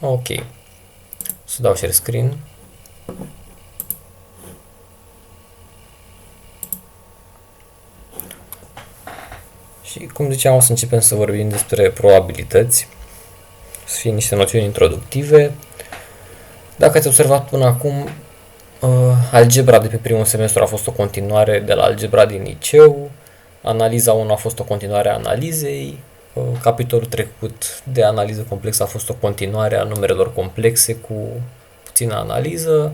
Ok, să dau share screen. Și cum ziceam, o să începem să vorbim despre probabilități, să fie niște noțiuni introductive. Dacă ați observat până acum, algebra de pe primul semestru a fost o continuare de la algebra din liceu, analiza 1 a fost o continuare a analizei, capitolul trecut de analiză complexă a fost o continuare a numerelor complexe cu puțină analiză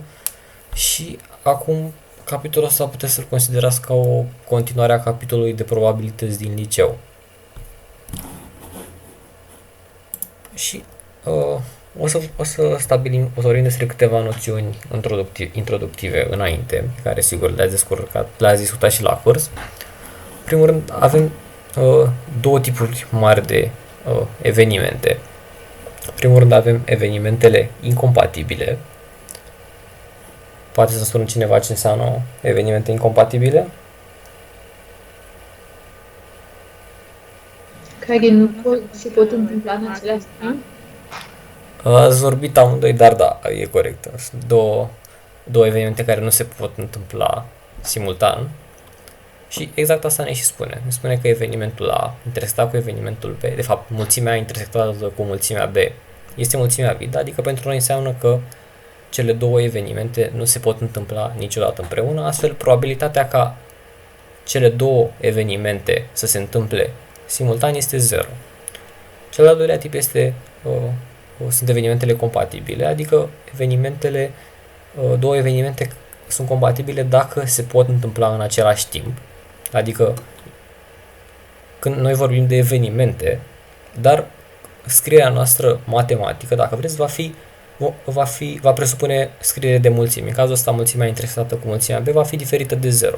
și acum capitolul ăsta puteți să-l considerați ca o continuare a capitolului de probabilități din liceu. Și o să stabilim, o să vorbim despre câteva noțiuni introductive înainte, care sigur le-ați discutat și la curs. În primul rând avem două tipuri mari de evenimente. În primul rând avem evenimentele incompatibile. Poate să spună cineva ce înseamnă evenimente incompatibile? Care nu se pot întâmpla în același timp? Ați vorbit amândoi, dar da, e corect. Sunt două evenimente care nu se pot întâmpla simultan. Și exact asta ne și spune. Ne spune că evenimentul A intersectat cu evenimentul B, de fapt mulțimea A intersectată cu mulțimea B este mulțimea vid, adică pentru noi înseamnă că cele două evenimente nu se pot întâmpla niciodată împreună, astfel probabilitatea ca cele două evenimente să se întâmple simultan este 0. Cel de-al doilea tip sunt evenimentele compatibile, adică două evenimente sunt compatibile dacă se pot întâmpla în același timp. Adică când noi vorbim de evenimente, dar scrierea noastră matematică, dacă vreți, va presupune scriere de mulțimi. În cazul ăsta, mulțimea intersectată cu mulțimea B va fi diferită de 0.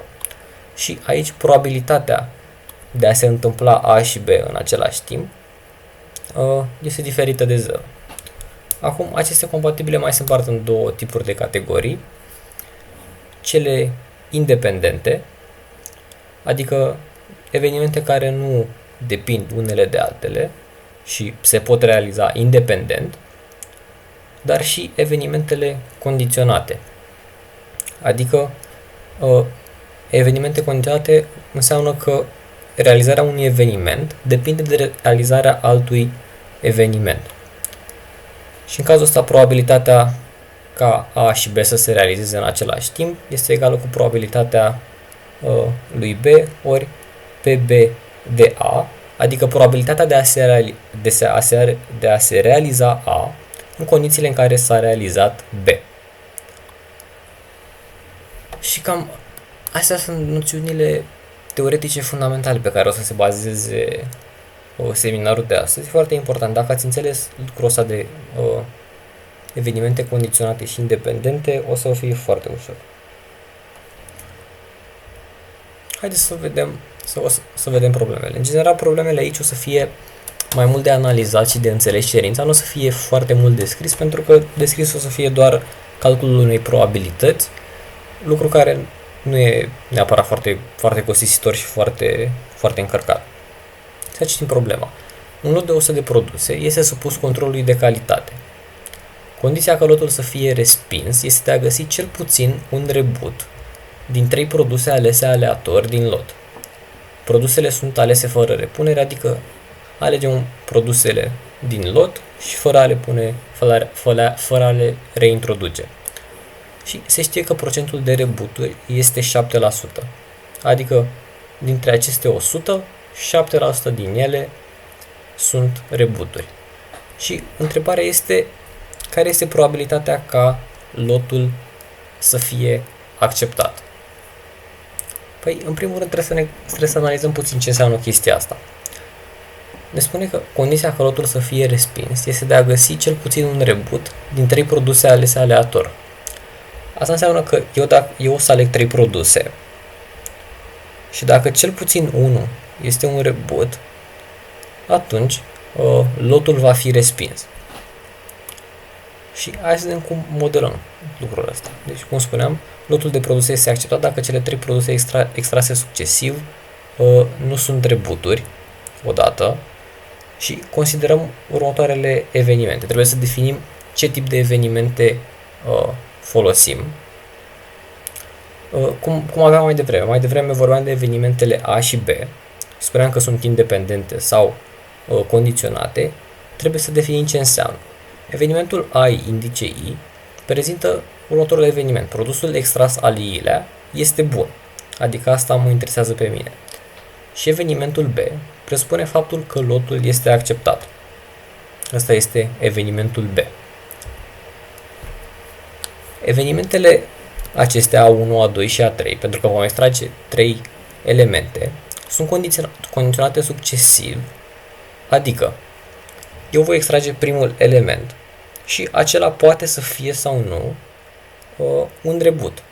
Și aici probabilitatea de a se întâmpla A și B în același timp este diferită de 0. Acum, aceste compatibile mai se împart în două tipuri de categorii. Cele independente, adică evenimente care nu depind unele de altele și se pot realiza independent, dar și evenimentele condiționate. Adică evenimente condiționate înseamnă că realizarea unui eveniment depinde de realizarea altui eveniment. Și în cazul ăsta probabilitatea ca A și B să se realizeze în același timp este egală cu probabilitatea lui B ori PB de A, adică probabilitatea de a se realiza A în condițiile în care s-a realizat B. Și cam astea sunt noțiunile teoretice fundamentale pe care o să se bazeze seminarul de astăzi. E foarte important. Dacă ați înțeles lucrul ăsta de evenimente condiționate și independente, o să fie foarte ușor. Haideți să vedem problemele. În general, problemele aici o să fie mai mult de analizat și de înțeles cerința, nu o să fie foarte mult descris, pentru că descris o să fie doar calculul unei probabilități, lucru care nu e neapărat foarte, foarte costisitor și foarte, foarte încărcat. Să citim problema. Un lot de 100 de produse este supus controlului de calitate. Condiția ca lotul să fie respins este de a găsi cel puțin un rebut din 3 produse alese aleator din lot. Produsele sunt alese fără repunere, adică alegem produsele din lot și fără a le reintroduce. Și se știe că procentul de rebuturi este 7%. Adică dintre aceste 100, 7% din ele sunt rebuturi. Și întrebarea este care este probabilitatea ca lotul să fie acceptat. Păi, în primul rând trebuie să analizăm puțin ce înseamnă chestia asta. Ne spune că condiția ca lotul să fie respins este de a găsi cel puțin un rebut din 3 produse alese aleator. Asta înseamnă că eu o să aleg 3 produse și dacă cel puțin unul este un rebut, atunci lotul va fi respins. Și hai să vedem cum modelăm lucrul ăsta. Deci, cum spuneam, lotul de produse este acceptat dacă cele 3 produse extrase succesiv nu sunt rebuturi odată și considerăm următoarele evenimente. Trebuie să definim ce tip de evenimente folosim. Cum aveam mai devreme. Mai devreme vorbeam de evenimentele A și B. Spuneam că sunt independente sau condiționate. Trebuie să definim ce înseamnă. Evenimentul AI indice I prezintă următorul eveniment. Produsul extras al I-lea este bun. Adică asta mă interesează pe mine. Și evenimentul B presupune faptul că lotul este acceptat. Asta este evenimentul B. Evenimentele acestea A1, A2 și A3, pentru că vom extrage 3 elemente, sunt condiționate succesiv, adică eu voi extrage primul element și acela poate să fie sau nu un rebut.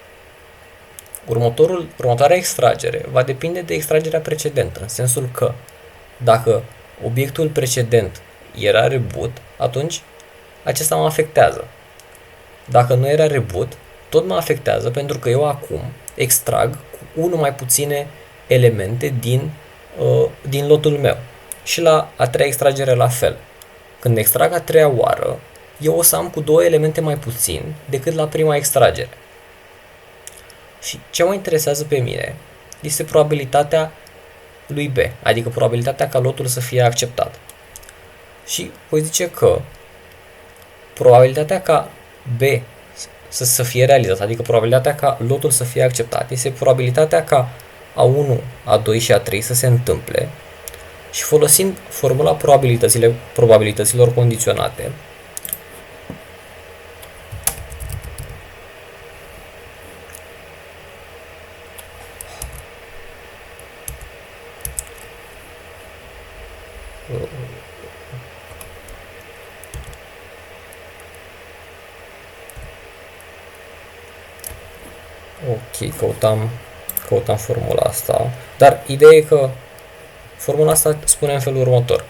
Următoarea extragere va depinde de extragerea precedentă, în sensul că dacă obiectul precedent era rebut, atunci acesta mă afectează. Dacă nu era rebut, tot mă afectează pentru că eu acum extrag cu unul mai puține elemente din lotul meu. Și la a treia extragere la fel. Când extrag a treia oară, eu o să am cu 2 elemente mai puțin decât la prima extragere. Și ce mă interesează pe mine este probabilitatea lui B, adică probabilitatea ca lotul să fie acceptat. Și voi zice că probabilitatea ca B să fie realizat, adică probabilitatea ca lotul să fie acceptat, este probabilitatea ca A1, A2 și A3 să se întâmple și folosind formula probabilităților condiționate, ok, căutam formula asta, dar ideea e că formula asta spune în felul următor.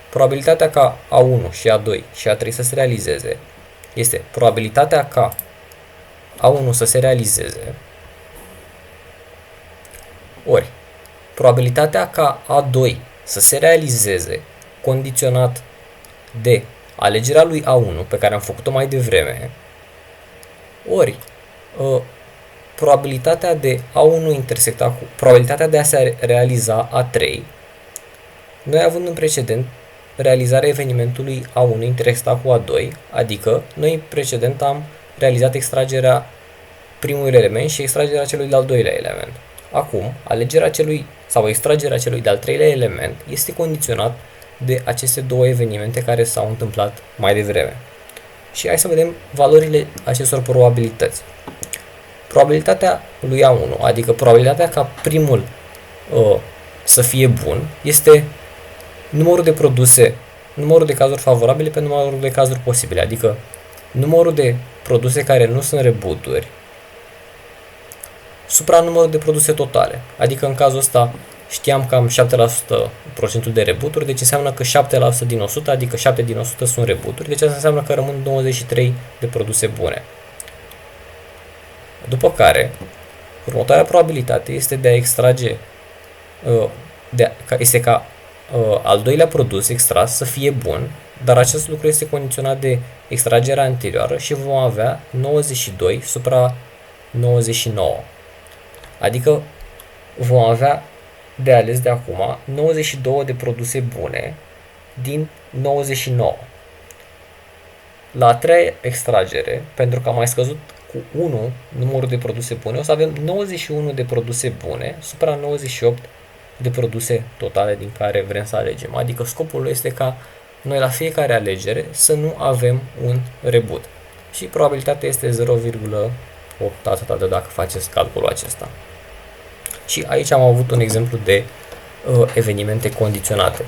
Probabilitatea ca A1 și A2 și A3 să se realizeze este probabilitatea ca A1 să se realizeze ori probabilitatea ca A2 să se realizeze condiționat de alegerea lui A1 pe care am făcut-o mai devreme ori probabilitatea de A1 intersecta cu probabilitatea de a se realiza A3, noi având în precedent realizarea evenimentului A1 intersecta cu A2, adică noi în precedent am realizat extragerea primului element și extragerea celui de-al doilea element. Acum, alegerea celui sau extragerea celui de-al treilea element este condiționat de aceste două evenimente care s-au întâmplat mai devreme. Și hai să vedem valorile acestor probabilități. Probabilitatea lui A1, adică probabilitatea ca primul să fie bun, este numărul de cazuri favorabile pe numărul de cazuri posibile, adică numărul de produse care nu sunt rebuturi supra numărul de produse totale. Adică în cazul ăsta știam că am 7% procentul de rebuturi, deci înseamnă că 7% din 100, adică 7 din 100 sunt rebuturi, deci asta înseamnă că rămân 93 de produse bune. După care, următoarea probabilitate este de a extrage, este ca al doilea produs extras să fie bun, dar acest lucru este condiționat de extragerea anterioară și vom avea 92 supra 99. Adică vom avea de ales de acum 92 de produse bune din 99. La a treia extragere, pentru că am mai scăzut cu 1 numărul de produse bune, o să avem 91 de produse bune supra 98 de produse totale din care vrem să alegem. Adică scopul este ca noi la fiecare alegere să nu avem un rebut. Și probabilitatea este 0,8 atâta dacă faceți calculul acesta. Și aici am avut un exemplu de evenimente condiționate.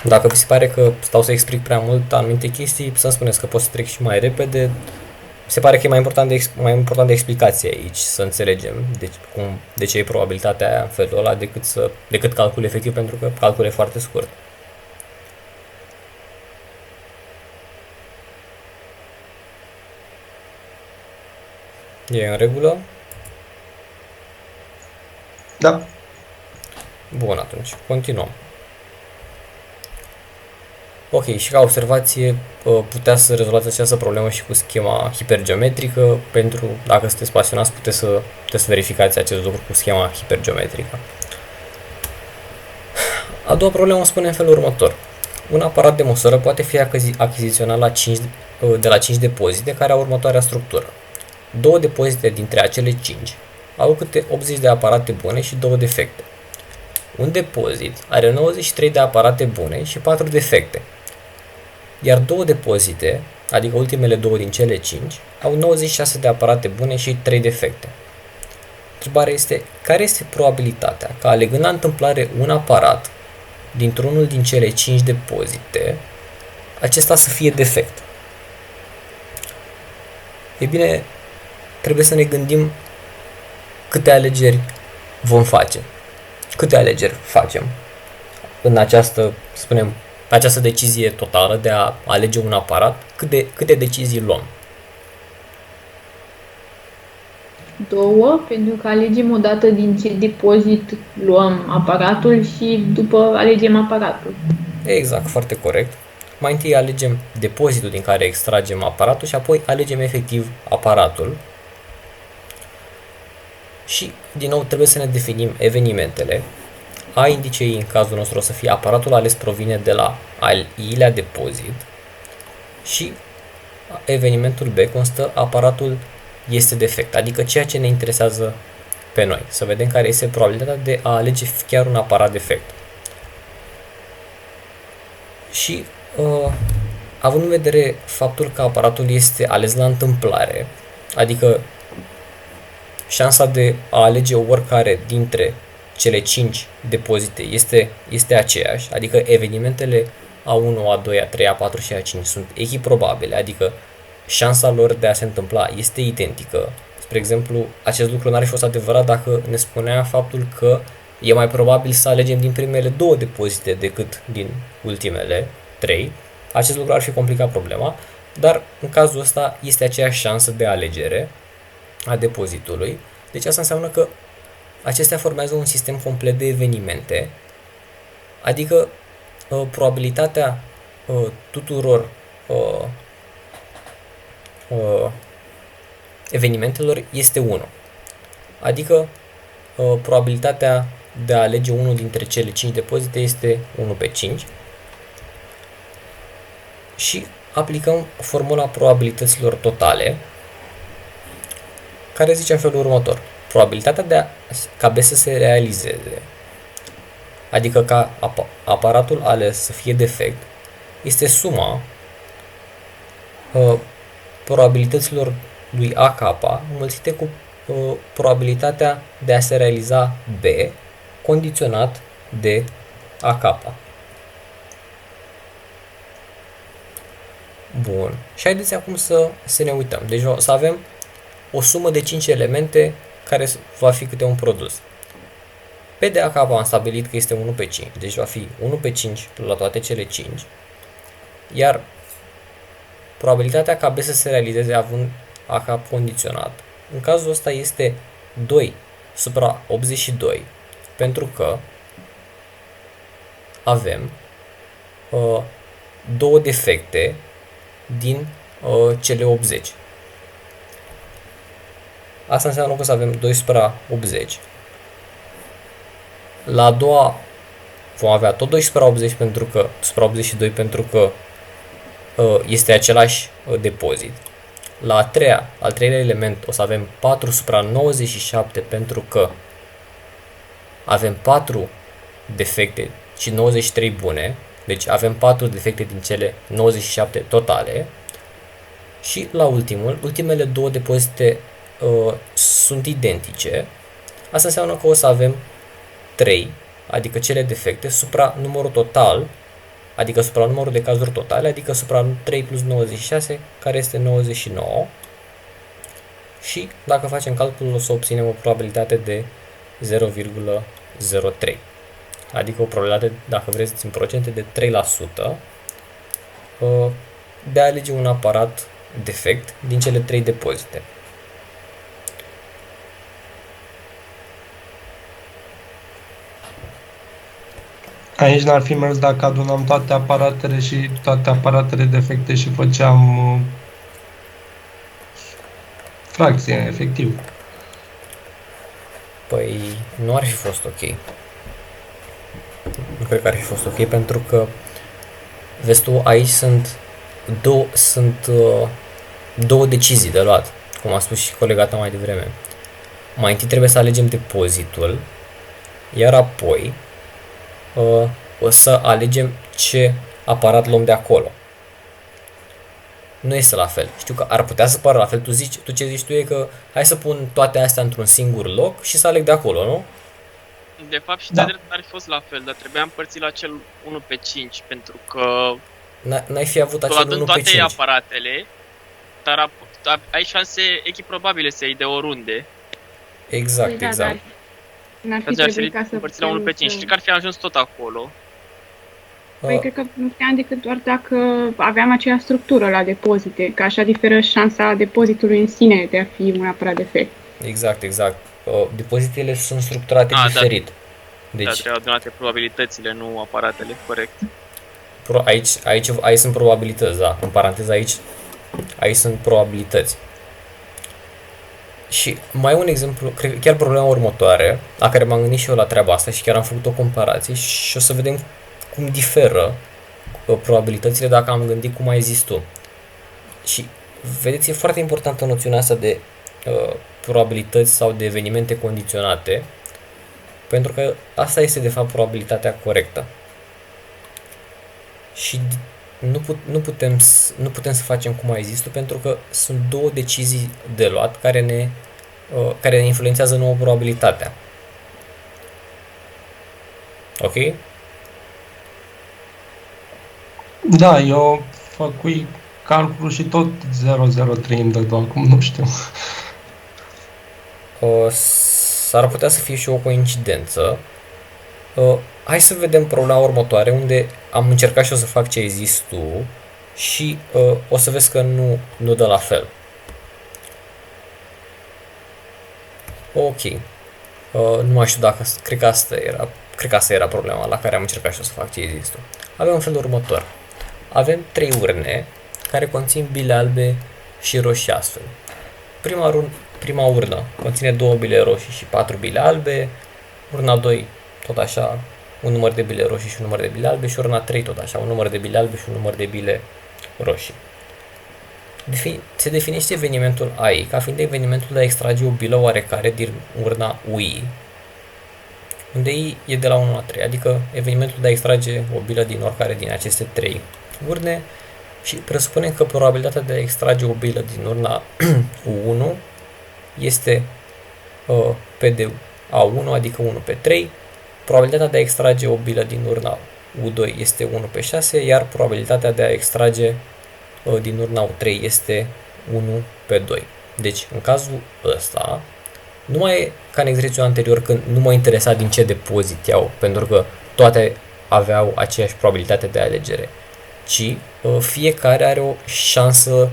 Dacă vi se pare că stau să explic prea mult anumite chestii, să-mi spuneți că pot să trec și mai repede. Mi se pare că e mai important de explicație aici, să înțelegem de ce e probabilitatea aia în felul ăla decât calculul efectiv, pentru că calculul e foarte scurt. E în regulă? Da. Bun, atunci continuăm. Ok, și ca observație puteți să rezolvați această problemă și cu schema hipergeometrică, pentru, dacă sunteți pasionați, puteți să verificați acest lucru cu schema hipergeometrică. A doua problemă spune în felul următor. Un aparat de măsură poate fi achiziționat de la 5 depozite care au următoarea structură. Două depozite dintre acele 5 au câte 80 de aparate bune și 2 defecte. Un depozit are 93 de aparate bune și 4 defecte, iar două depozite, adică ultimele două din cele 5, au 96 de aparate bune și 3 defecte. Întrebarea este, care este probabilitatea ca, alegând la întâmplare un aparat dintr-unul din cele 5 depozite, acesta să fie defect? E bine, trebuie să ne gândim câte alegeri vom face. Câte alegeri facem în această, spunem, această decizie totală de a alege un aparat, câte decizii luăm? 2, pentru că alegem o dată din ce depozit luăm aparatul și după alegem aparatul. Exact, foarte corect. Mai întâi alegem depozitul din care extragem aparatul și apoi alegem efectiv aparatul. Și, din nou, trebuie să ne definim evenimentele. A indicei în cazul nostru o să fie aparatul ales provine de la al i-lea depozit și evenimentul B constă aparatul este defect, adică ceea ce ne interesează pe noi. Să vedem care este probabilitatea de a alege chiar un aparat defect. Și având în vedere faptul că aparatul este ales la întâmplare, adică șansa de a alege oricare dintre cele 5 depozite este aceeași, adică evenimentele A1, A2, A3, A4 și A5 sunt echiprobabile, adică șansa lor de a se întâmpla este identică. Spre exemplu, acest lucru n-ar fi fost adevărat dacă ne spunea faptul că e mai probabil să alegem din primele 2 depozite decât din ultimele 3. Acest lucru ar fi complicat problema, dar în cazul ăsta este aceeași șansă de alegere a depozitului. Deci asta înseamnă că acestea formează un sistem complet de evenimente, adică probabilitatea tuturor evenimentelor este 1. Adică probabilitatea de a alege unul dintre cele 5 depozite este 1 pe 5 și aplicăm formula probabilităților totale, care zice în felul următor. Probabilitatea ca B să se realizeze, adică ca aparatul ales să fie defect, este suma probabilităților lui AK înmulțite cu probabilitatea de a se realiza B condiționat de AK. Bun. Și haideți acum să ne uităm. Deci o să avem o sumă de 5 elemente care va fi câte un produs. P de AK am stabilit că este 1 pe 5, deci va fi 1 pe 5 la toate cele 5, iar probabilitatea ca B să se realizeze având AK condiționat, în cazul ăsta este 2 supra 82, pentru că avem două defecte din cele 80. Asta înseamnă că o să avem 2 supra 80. La a doua vom avea tot 2 supra 80 pentru că, supra 82 pentru că este același depozit. La al treilea element o să avem 4 supra 97 pentru că avem 4 defecte și 93 bune. Deci avem 4 defecte din cele 97 totale. Și la ultimele două depozite sunt identice. Asta înseamnă că o să avem 3, adică cele defecte, supra numărul total, adică supra numărul de cazuri totale, adică supra 3 plus 96, care este 99. Și dacă facem calculul, o să obținem o probabilitate de 0,03. Adică o probabilitate, dacă vreți, în procente de 3% de a alege un aparat defect din cele 3 depozite. Aici n-ar fi mers dacă adunam toate aparatele și toate aparatele defecte și făceam fracție, efectiv. Păi nu ar fi fost ok. Nu cred că ar fi fost ok pentru că, vezi tu, aici două decizii de luat, cum a spus și colega ta mai devreme. Mai întâi trebuie să alegem depozitul, iar apoi o să alegem ce aparat luăm de acolo. Nu este la fel. Știu că ar putea să pară la fel. Tu ce zici tu e că hai să pun toate astea într-un singur loc și să aleg de acolo, nu? De fapt și Da. de drept ar fi fost la fel, dar trebuia împărțit la cel 1/5, pentru că N-ai fi avut tu acel adun 1 pe toate 5. aparatele, dar ai șanse echiprobabile să iei de oriunde. Exact, Păi da, exact. dar n-ar fi Atunci ar trebuit fi ca să împărțit la 1/5 și să- cred că ar fi ajuns tot acolo. Păi cred că nu puteam decât doar dacă aveam aceeași structură la depozite, că așa diferă șansa depozitului în sine de a fi un aparat defect. Exact, exact. Depozitele sunt structurate Da. diferit. Deci, Deci trebuie adunate probabilitățile, nu aparatele, corect. aici sunt probabilități, da. În paranteză aici sunt probabilități. Și mai un exemplu, cred că chiar problema următoare, la care m-am gândit și eu la treaba asta și chiar am făcut o comparație și o să vedem cum diferă probabilitățile dacă am gândit cum ai zis tu. Și vedeți, e foarte importantă noțiunea asta de probabilități sau de evenimente condiționate, pentru că asta este de fapt probabilitatea corectă. Și nu putem să facem cum ai zis tu, pentru că sunt două decizii de luat care ne influențează nouă probabilitatea. Ok? Da, eu făcui calculul și tot 003 îmi dădu acum, nu știu. S-ar putea să fie și o coincidență. Hai să vedem problema următoare, unde am încercat și eu să fac ce ai zis tu și o să vezi că nu dă la fel. Ok. Nu mai știu dacă... Cred că asta era problema la care am încercat și eu să fac ce ai zis tu. Avem în felul următor. Avem 3 urne care conțin bile albe și roșii astfel. Prima urnă conține 2 bile roșii și 4 bile albe. Urna 2 tot așa, un număr de bile roșii și un număr de bile albe, și urna 3 tot așa, un număr de bile albe și un număr de bile roșii. Se definește evenimentul AI ca fiind evenimentul de a extrage o bilă oarecare din urna UI, unde I e de la 1 la 3, adică evenimentul de a extrage o bilă din oricare din aceste 3 urne, și presupunem că probabilitatea de a extrage o bilă din urna U1 este P de A1, adică 1 pe 3, probabilitatea de a extrage o bilă din urna U2 este 1 pe 6, iar probabilitatea de a extrage din urna U3 este 1 pe 2. Deci, în cazul ăsta, nu mai e ca în exercițiul anterior, când nu mă interesa din ce depozit iau, pentru că toate aveau aceeași probabilitate de alegere, ci fiecare are o șansă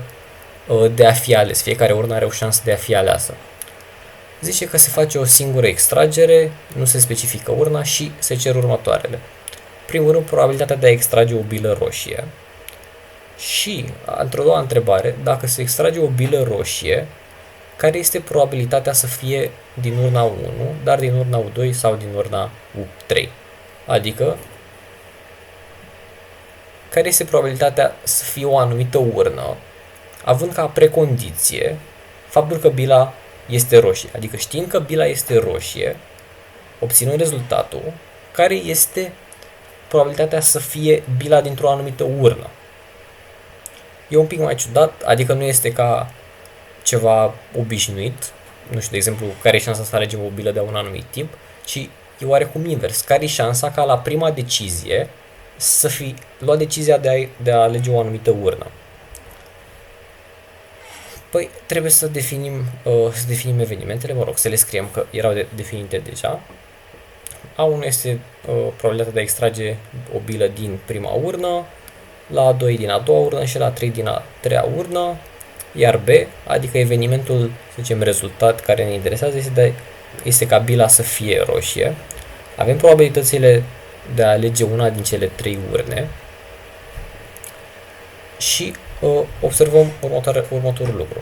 de a fi ales, fiecare urnă are o șansă de a fi aleasă. Zice că se face o singură extragere, nu se specifică urna și se cer următoarele. Primul rând, probabilitatea de a extrage o bilă roșie. Și, într-o doua întrebare, dacă se extrage o bilă roșie, care este probabilitatea să fie din urna 1, dar din urna U2 sau din urna U3? Adică, care este probabilitatea să fie o anumită urnă, având ca precondiție faptul că bila este roșie. Adică știind că bila este roșie, obținem rezultatul care este probabilitatea să fie bila dintr-o anumită urnă. E un pic mai ciudat, adică nu este ca ceva obișnuit, nu știu, de exemplu, care e șansa să alegem o bilă de un anumit tip, ci e oarecum invers. Care e șansa ca la prima decizie să fi luat decizia de a alege o anumită urnă? Păi trebuie să definim evenimentele, mă rog, să le scriem, că erau definite deja. A1 este probabilitatea de a extrage o bilă din prima urnă, la A2 din a doua urnă și la 3 din a treia urnă, iar B, adică evenimentul, să zicem, rezultat care ne interesează, este ca bila să fie roșie. Avem probabilitățile de a alege una din cele 3 urne și observăm următorul lucru.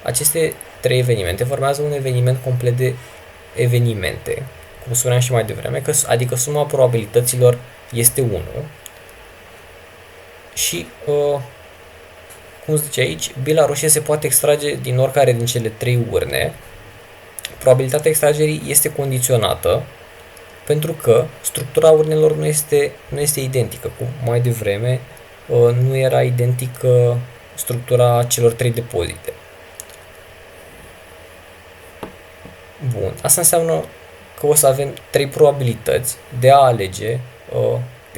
Aceste 3 evenimente formează un eveniment complet de evenimente, cum spuneam și mai devreme, adică suma probabilităților este 1 și, cum zice aici, bila roșie se poate extrage din oricare din cele 3 urne. Probabilitatea extragerii este condiționată pentru că structura urnelor nu este identică, cum mai devreme nu era identică structura celor 3 depozite. Bun, asta înseamnă că o să avem 3 probabilități de a alege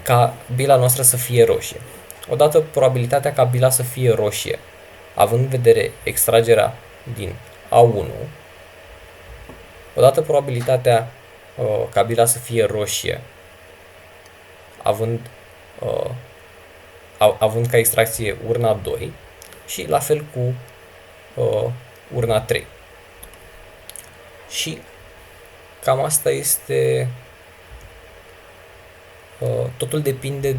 ca bila noastră să fie roșie. Odată probabilitatea ca bila să fie roșie, având în vedere extragerea din A1, odată probabilitatea ca bila să fie roșie, având ca extracție urna 2 și la fel cu urna 3. Și cam asta este, totul depinde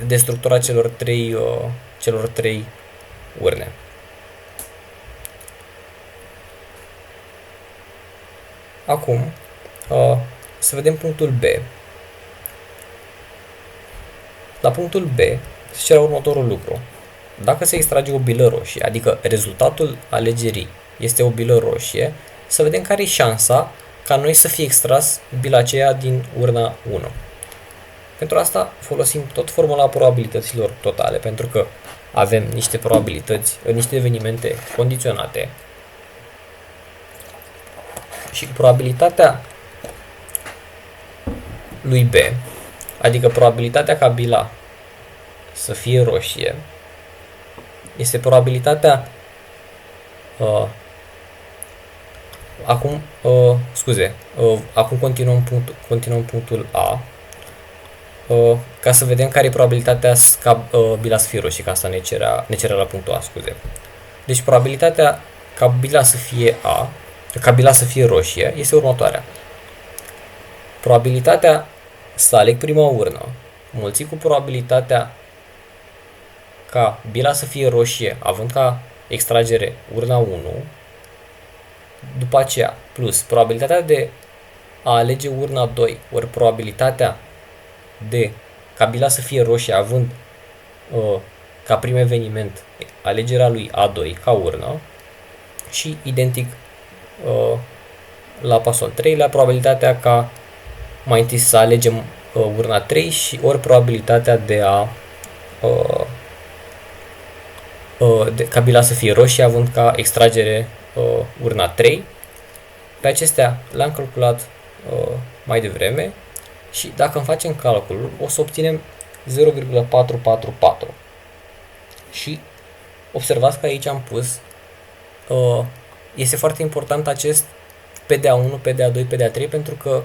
de structura celor 3 urne. Acum, să vedem punctul B. La punctul B se cere următorul lucru. Dacă se extrage o bilă roșie, adică rezultatul alegerii este o bilă roșie, să vedem care e șansa ca noi să fie extras bila aceea din urna 1. Pentru asta folosim tot formula probabilităților totale, pentru că avem niște probabilități, niște evenimente condiționate și probabilitatea lui B, adică probabilitatea ca bila să fie roșie, este probabilitatea acum continuăm punctul A, ca să vedem care e probabilitatea ca bila să fie roșie, că asta ne cerea la punctul A, scuze. Deci probabilitatea ca bila să fie roșie este următoarea. Probabilitatea să aleg prima urnă mulțit cu probabilitatea ca bila să fie roșie, având ca extragere urna 1, după aceea plus probabilitatea de a alege urna 2 ori probabilitatea de ca bila să fie roșie, având ca prim eveniment alegerea lui A2 ca urnă și identic la pasul al 3-lea probabilitatea ca mai întâi să alegem urna 3 și ori probabilitatea de a ca bila să fie roșie, având ca extragere urna 3. Pe acestea le-am calculat mai devreme și dacă îmi facem calculul o să obținem 0,444. Și observați că aici am pus, este foarte important acest PDA1, PDA2, PDA3 pentru că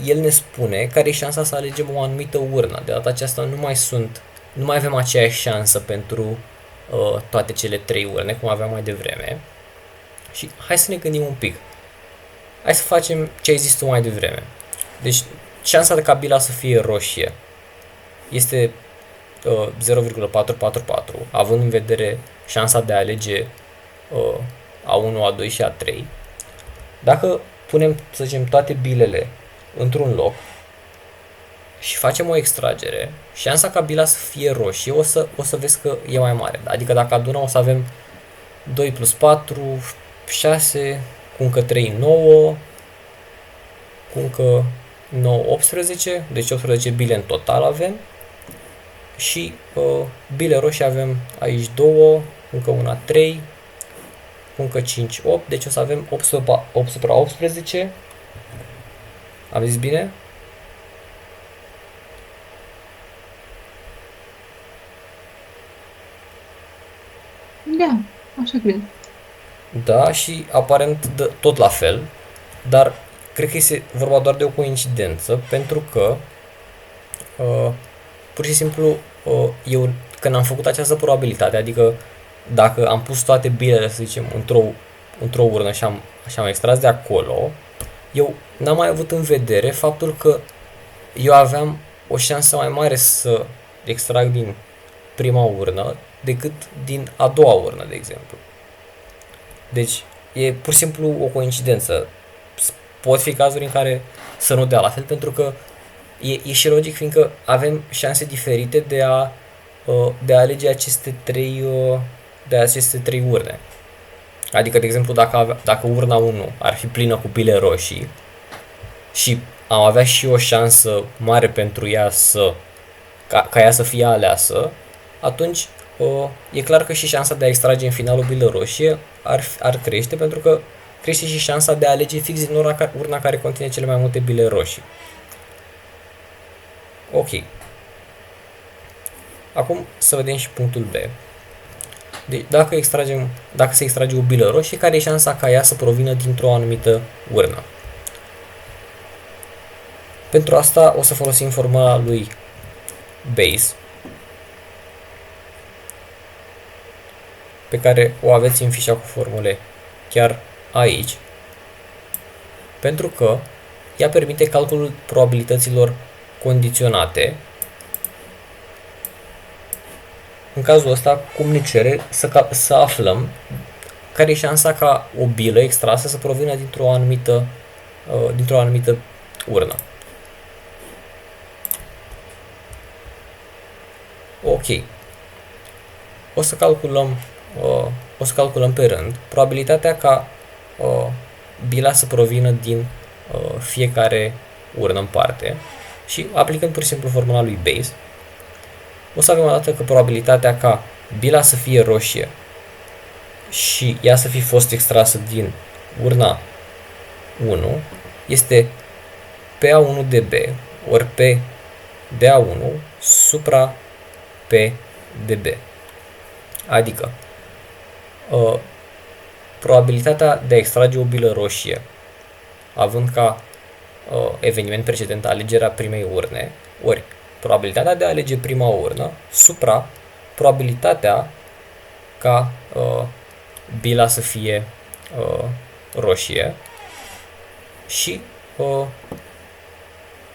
el ne spune care e șansa să alegem o anumită urnă. De data aceasta nu mai avem aceeași șansă pentru toate cele 3 urne, cum aveam mai devreme. Și hai să ne gândim un pic. Hai să facem ce ai zis tu mai devreme. Deci, șansa de ca bila să fie roșie este 0,444, având în vedere șansa de a alege A1, A2 și A3. Dacă punem, să zicem, toate bilele într-un loc și facem o extragere, șansa ca bila să fie roșie o să vezi că e mai mare. Adică dacă adunăm o să avem 2 plus 4, 6, cu încă 3, 9, cu încă 9, 18, deci 18 bile în total avem. Și bile roșii avem aici 2, încă una 3, cu încă 5, 8, deci o să avem 8 supra 18. Am zis bine? Da, așa cred. Da, și aparent tot la fel, dar cred că este vorba doar de o coincidență, pentru că pur și simplu eu când am făcut această probabilitate, adică dacă am pus toate bilele, să zicem, într-o urnă și am extras de acolo, eu n-am mai avut în vedere faptul că eu aveam o șansă mai mare să extrag din prima urnă decât din a doua urnă, de exemplu. Deci, e pur și simplu o coincidență. Pot fi cazuri în care să nu dea la fel, pentru că e și logic, fiindcă avem șanse diferite de a alege aceste trei urne. Adică, de exemplu, dacă urna 1 ar fi plină cu bile roșii și am avea și o șansă mare pentru ea ca ea să fie aleasă, atunci e clar că și șansa de a extrage în final o bilă roșie ar crește, pentru că crește și șansa de a alege fix din urna care conține cele mai multe bile roșii. Ok. Acum să vedem și punctul B. Deci dacă se extrage o bilă roșie, care e șansa ca ea să provină dintr-o anumită urnă? Pentru asta o să folosim formula lui Bayes, pe care o aveți în fișa cu formule chiar aici, pentru că ea permite calculul probabilităților condiționate. În cazul ăsta, cum ne cere să aflăm care e șansa ca o bilă extrasă să provină dintr-o anumită urnă. Ok. O să calculăm pe rând probabilitatea ca bila să provină din fiecare urnă în parte și aplicând pur și simplu formula lui Bayes, o să avem o dată că probabilitatea ca bila să fie roșie și ea să fi fost extrasă din urna 1 este PA1 de B ori P de A1 supra P de B. Adică probabilitatea de a extrage o bilă roșie având ca eveniment precedent alegerea primei urne, ori probabilitatea de a alege prima urnă supra probabilitatea ca bila să fie roșie și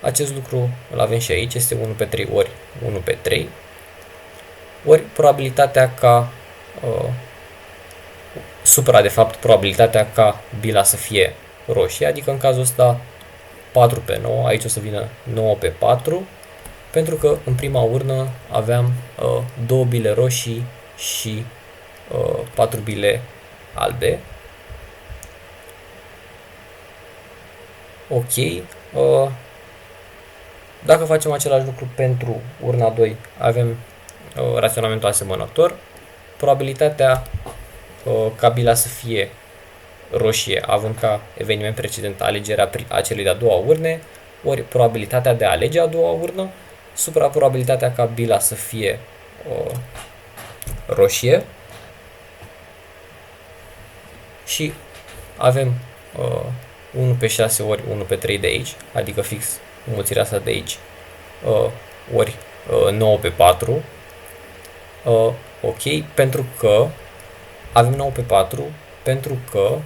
acest lucru îl avem și aici, este 1 pe 3 ori 1 pe 3 ori probabilitatea ca supra, de fapt, probabilitatea ca bila să fie roșie, adică în cazul ăsta 4 pe 9, aici o să vină 9 pe 4, pentru că în prima urnă aveam 2 bile roșii și 4 bile albe. Ok. Dacă facem același lucru pentru urna 2, avem raționamentul asemănător. Probabilitatea ca bila să fie roșie, având ca eveniment precedent alegerea acelei de-a doua urne, ori probabilitatea de a alege a doua urnă, supra probabilitatea ca bila să fie roșie. Și avem 1 pe 6 ori 1 pe 3 de aici, adică fix înmulțirea asta de aici, ori 9 pe 4. Ok, pentru că avem 9 pe 4, pentru că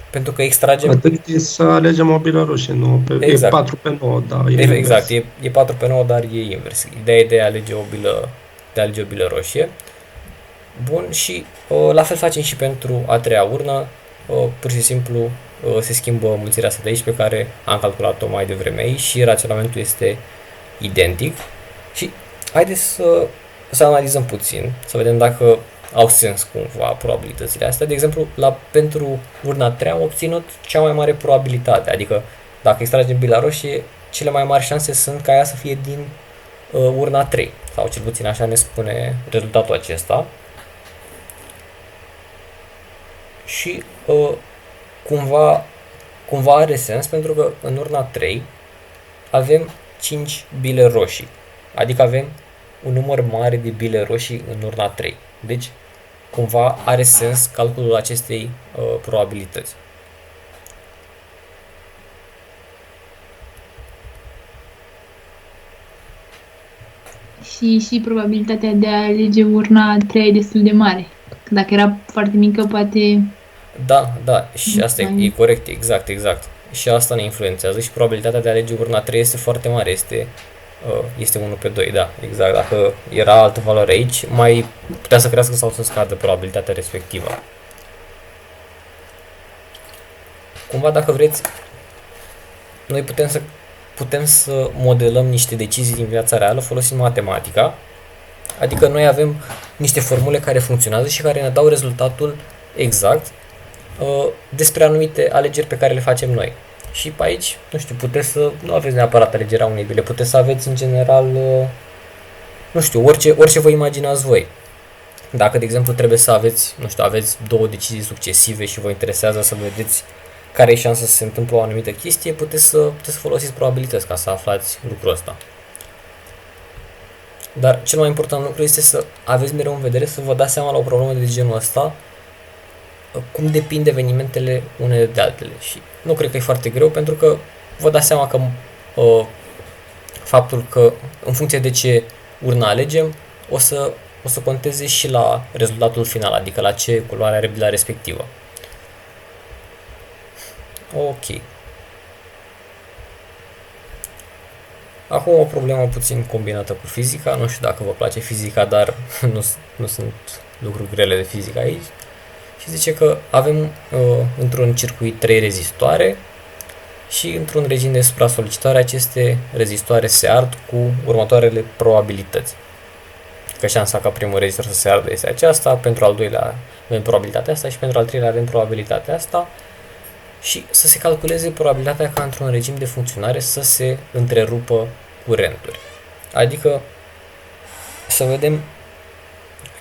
pentru că extragem... Atât e să alegem o bilă roșie, nu? Exact. E 4 pe 9, da. Exact, e 4 pe 9, dar e invers. Ideea e de a alege o bilă roșie. Bun, și la fel facem și pentru a treia urnă. Pur și simplu se schimbă mulțirea asta de aici pe care am calculat-o mai devreme aici și raționamentul este identic. Și haideți să analizăm puțin, să vedem dacă au sens cumva probabilitățile astea. De exemplu, pentru urna 3 am obținut cea mai mare probabilitate, adică dacă extragem bila roșie, cele mai mari șanse sunt ca ea să fie din urna 3, sau cel puțin așa ne spune rezultatul acesta. Și cumva are sens, pentru că în urna 3 avem 5 bile roșii, adică avem un număr mare de bile roșii în urna 3. Deci, cumva are sens calculul acestei probabilități. și probabilitatea de a alege urna a treia e destul de mare. Dacă era foarte mică, poate... Da, și asta e corect, exact. Și asta ne influențează și probabilitatea de a alege urna 3 este foarte mare, este 1 pe 2, da, exact. Dacă era altă valoare aici, mai putea să crească sau să scadă probabilitatea respectivă. Cumva, dacă vreți, noi putem să modelăm niște decizii din viața reală folosind matematica, adică noi avem niște formule care funcționează și care ne dau rezultatul exact despre anumite alegeri pe care le facem noi. Și pe aici, nu știu, puteți să nu aveți neapărat alegerea unei bile, puteți să aveți în general, nu știu, orice vă imaginați voi. Dacă, de exemplu, trebuie să aveți, nu știu, aveți două decizii succesive și vă interesează să vedeți care e șansa să se întâmple o anumită chestie, puteți să folosiți probabilități ca să aflați lucrul ăsta. Dar cel mai important lucru este să aveți mereu în vedere să vă dați seama la o problemă de genul ăsta cum depind evenimentele unele de altele. Și nu cred că e foarte greu, pentru că vă dați seama că faptul că în funcție de ce urnă alegem o să conteze și la rezultatul final, adică la ce culoare are bila respectivă. Ok. Acum o problemă puțin combinată cu fizica, nu știu dacă vă place fizica, dar nu sunt lucruri grele de fizică aici. Și zice că avem într-un circuit 3 rezistoare și într-un regim de supra-solicitare aceste rezistoare se ard cu următoarele probabilități. Că șansa ca primul rezistor să se ardă este aceasta, pentru al doilea avem probabilitatea asta și pentru al treilea avem probabilitatea asta. Și să se calculeze probabilitatea ca într-un regim de funcționare să se întrerupă curenturi. Adică să vedem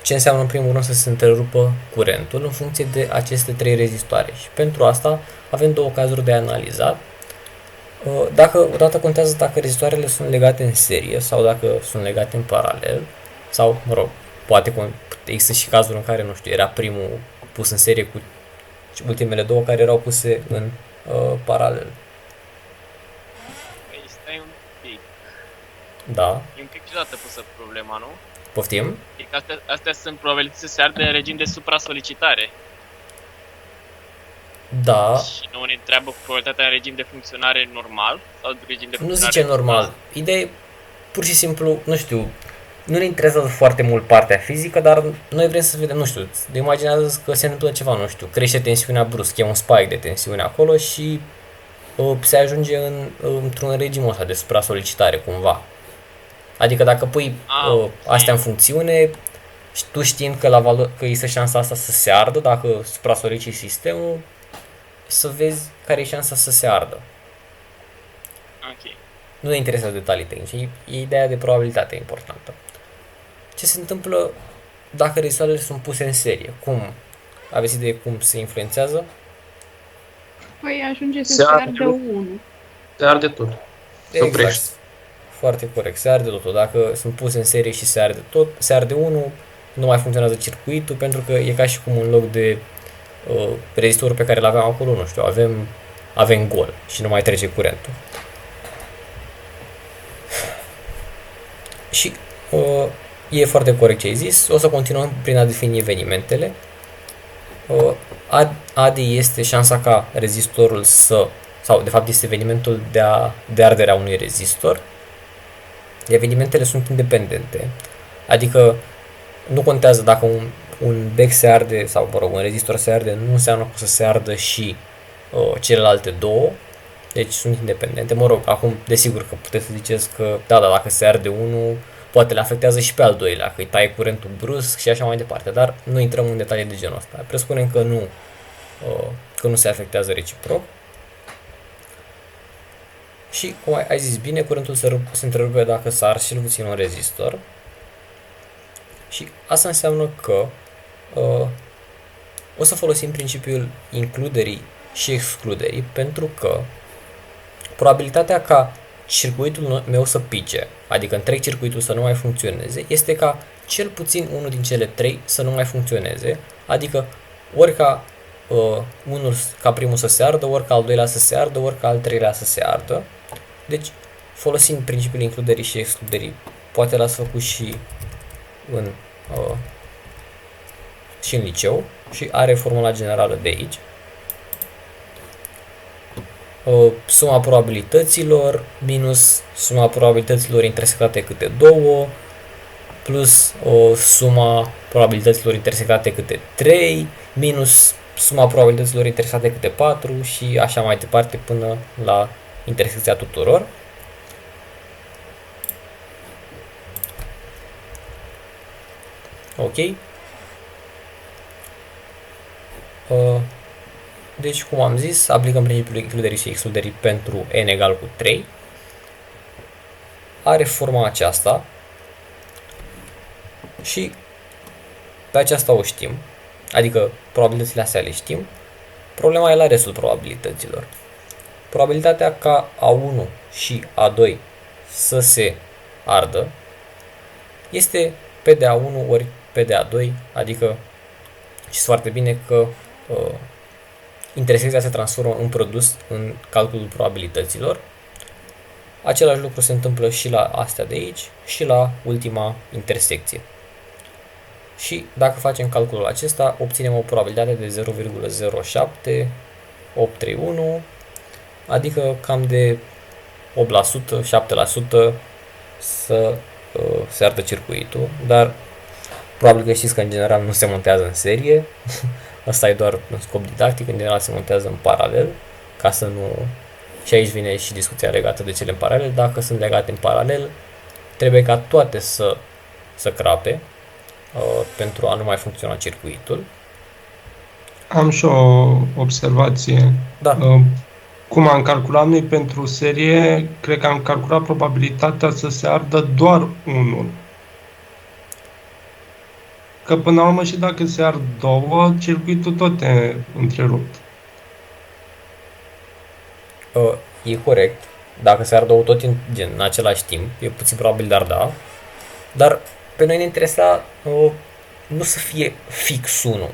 ce înseamnă în primul rând să se întrerupă curentul în funcție de aceste 3 rezistoare. Și pentru asta avem două cazuri de analizat. Odată contează dacă rezistoarele sunt legate în serie sau dacă sunt legate în paralel. Sau, mă rog, poate există și cazuri în care, nu știu, era primul pus în serie cu ultimele două care erau puse în paralel. Păi, stai un pic. Da. E un pic ciudată pusă problema, nu? Poftim? Adică astea sunt probabilități să se ardă în regim de supra-solicitare. Da. Și nu ne întreabă probabilitatea în regim de funcționare normal sau regim de Nu funcționare zice normal. Ideea e pur și simplu, nu știu, nu ne interesează foarte mult partea fizică, dar noi vrem să vedem, nu știu, imaginează că se întâmplă ceva, nu știu, crește tensiunea brusc, e un spike de tensiune acolo și se ajunge într-un regim ăsta de supra-solicitare cumva. Adică dacă pui astea în funcțiune, și tu știind că există șansa asta să se ardă, dacă supra-soliciți sistemul, să vezi care e șansa să se ardă. Ok. Nu ne interesează detalii tehnice, e ideea de probabilitate importantă. Ce se întâmplă dacă rezistoarele sunt puse în serie? Aveți idee cum se influențează? Păi ajunge să se ardă 1. Se arde tot. Se oprește. Foarte corect. Se arde totul. Dacă sunt puse în serie și se arde tot, se arde 1, nu mai funcționează circuitul, pentru că e ca și cum în loc de rezistorul pe care îl aveam acolo, nu știu, avem gol și nu mai trece curentul. Și e foarte corect ce ai zis. O să continuăm prin a defini evenimentele. AD este șansa ca rezistorul sau de fapt este evenimentul de ardere a unui rezistor. Evenimentele sunt independente. Adică nu contează dacă un bec se arde sau, mă rog, un rezistor se arde, nu înseamnă că să se ardă și celelalte două. Deci sunt independente. Mă rog, acum desigur că puteți să ziceți că da, dacă se arde unul, poate le afectează și pe al doilea, că îi taie curentul brusc și așa mai departe, dar nu intrăm în detalii de genul ăsta. Presupunem că nu se afectează reciproc. Și, cum ai zis bine, curentul se întrerupe dacă s-a ars cel puțin un rezistor. Și asta înseamnă că o să folosim principiul includerii și excluderii, pentru că probabilitatea ca circuitul meu să pice, adică întreg circuitul să nu mai funcționeze, este ca cel puțin unul din cele 3 să nu mai funcționeze, adică ori ca primul să se ardă, ori ca al doilea să se ardă, ori ca al treilea să se ardă. Deci, folosind principiul includerii și excluderii, poate l-ați făcut în, uh, și în liceu și are formula generală de aici. Suma probabilităților minus suma probabilităților intersectate câte 2 plus suma probabilităților intersectate câte 3 minus suma probabilităților intersectate câte 4 și așa mai departe până la intersecția tuturor. Ok. Deci, cum am zis, aplicăm principiul includerii și excluderii pentru n egal cu 3. Are forma aceasta și pe aceasta o știm, adică probabilitățile astea le știm. Problema e la restul probabilităților. Probabilitatea ca A1 și A2 să se ardă este P de A1 ori P de A2, adică știți foarte bine că intersecția se transformă în produs în calculul probabilităților. Același lucru se întâmplă și la astea de aici și la ultima intersecție. Și dacă facem calculul acesta, obținem o probabilitate de 0,07831, adică cam de 8%, 7% să se ardă circuitul, dar probabil că știți că în general nu se montează în serie. Asta e doar un scop didactic, în general se montează în paralel, ca să nu... Și aici vine și discuția legată de cele în paralel. Dacă sunt legate în paralel, trebuie ca toate să crape pentru a nu mai funcționa circuitul. Am și o observație. Da. Cum am calculat noi pentru serie, cred că am calculat probabilitatea să se ardă doar unul. Că până la urmă și dacă se ard două, circuitul tot e întrerupt. E corect. Dacă se ard două tot în același timp, e puțin probabil, dar Dar pe noi ne interesa nu să fie fix 1,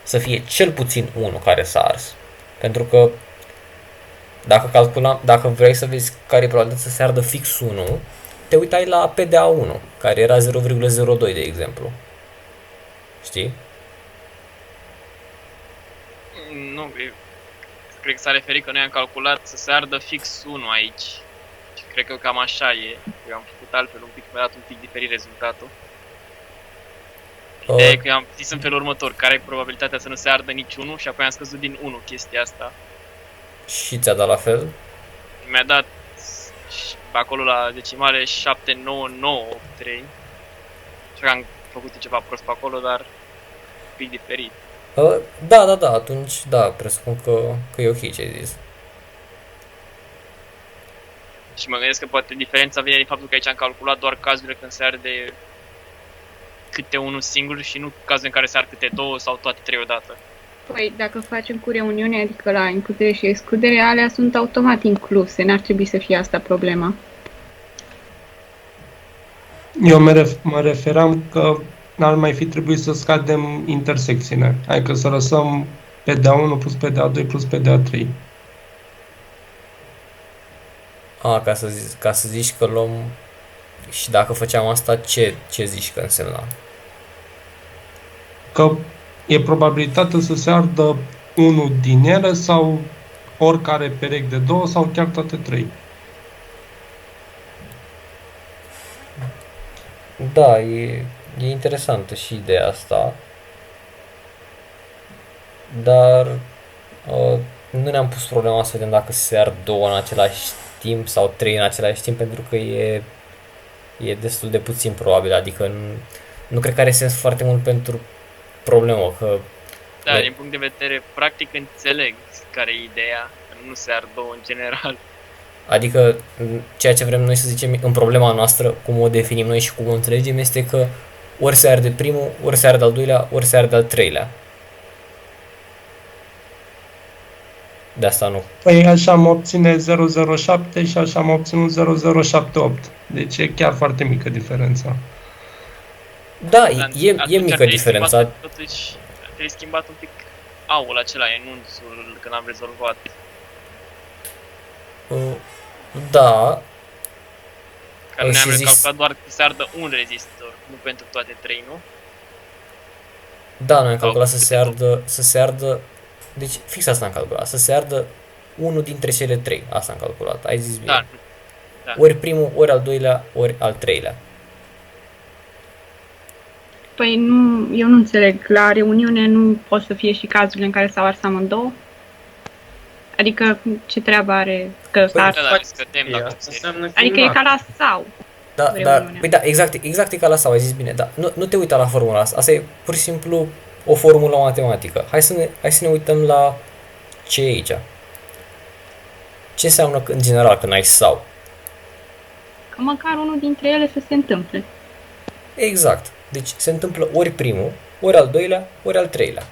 să fie cel puțin 1 care s-a ars. Pentru că dacă vrei să vezi care e probabilitatea să se ardă fix 1, te uitai la PDA 1, care era 0,02 de exemplu. Știi? Nu, cred că s-a referit că noi am calculat să se ardă fix 1 aici. Și cred că cam așa e. Eu am făcut altfel un pic, mi-a dat un pic diferit rezultatul. Ideea e că am zis în felul următor, care e probabilitatea să nu se ardă niciunul și apoi am scăzut din 1 chestia asta. Și ți-a dat la fel? Mi-a dat acolo la decimale 79983. Și că am făcut ceva prost pe acolo, dar un pic diferit. Da, atunci da, presupun că e ok ce ai zis. Și mă gândesc că poate diferența vine din faptul că aici am calculat doar cazurile când se arde câte unul singur și nu cazul în care se ard câte două sau toate trei odată. Păi, dacă facem cu reuniune, adică la includere și excludere, alea sunt automat incluse, n-ar trebui să fie asta problema. Eu mă referam că n-ar mai fi trebuit să scadem intersecțiile. Adică să lăsăm PDA1 plus PDA2 plus PDA3. Ca să zici că luăm... Și dacă făceam asta, ce zici că însemna? Că e probabilitatea să se ardă unul din ele sau oricare perechi de două sau chiar toate trei. Da, e interesantă și ideea asta. Dar nu ne-am pus problema să vedem dacă se ard două în același timp sau trei în același timp, pentru că e destul de puțin probabil, adică nu cred că are sens foarte mult pentru problemă, că... Da, din punct de vedere practic înțeleg care e ideea, că nu se ard două în general. Adică ceea ce vrem noi să zicem în problema noastră, cum o definim noi și cum o înțelegem, este că ori se arde primul, ori se arde al doilea, ori se arde al treilea. De asta nu. Păi așa am obține 007 și așa am obținut 0078. Deci e chiar foarte mică diferența. Da, e mică diferența. Totuși, trebuie schimbat un pic aul acela, enunțul, când am rezolvat. Da. Că noi am și calculat doar că se ardă un rezistor, nu pentru toate 3, nu? Da, noi am Sau calculat câte să se ardă, deci fix asta am calculat, să se ardă unul dintre cele 3, asta am calculat, ai zis bine. Da, da. Ori primul, ori al doilea, ori al treilea. Păi nu, eu nu înțeleg. La reuniune nu pot să fie și cazurile în care s-au ars amândouă? Adică ce treabă are că s-a ars? Da, da, scădem dacă Asta se... înseamnă că Adică e ca la sau. Da, Reuniunea. păi da, exact e ca la sau, ai zis bine, dar nu te uita la formula asta, asta e pur și simplu o formulă matematică. Hai să ne uităm la ce e aici. Ce înseamnă în general când ai sau? Că măcar unul dintre ele să se întâmple. Exact. Deci se întâmplă ori primul, ori al doilea, ori al treilea.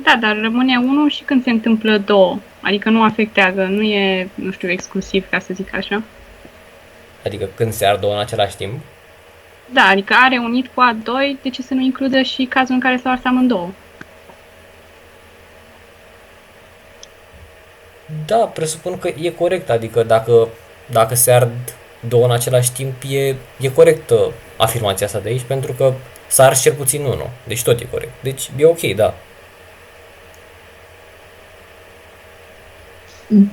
Da, dar rămâne unul și când se întâmplă două. Adică nu afectează, nu e, nu știu, exclusiv, ca să zic așa. Adică când se ardă în același timp. Da, adică are unit cu A2, de ce să nu includă și cazul în care s-au ars amândouă? Da, presupun că e corect, adică dacă se ard două în același timp, e corectă afirmația asta de aici, pentru că s-a ars cel puțin unul, deci tot e corect. Deci e ok, da.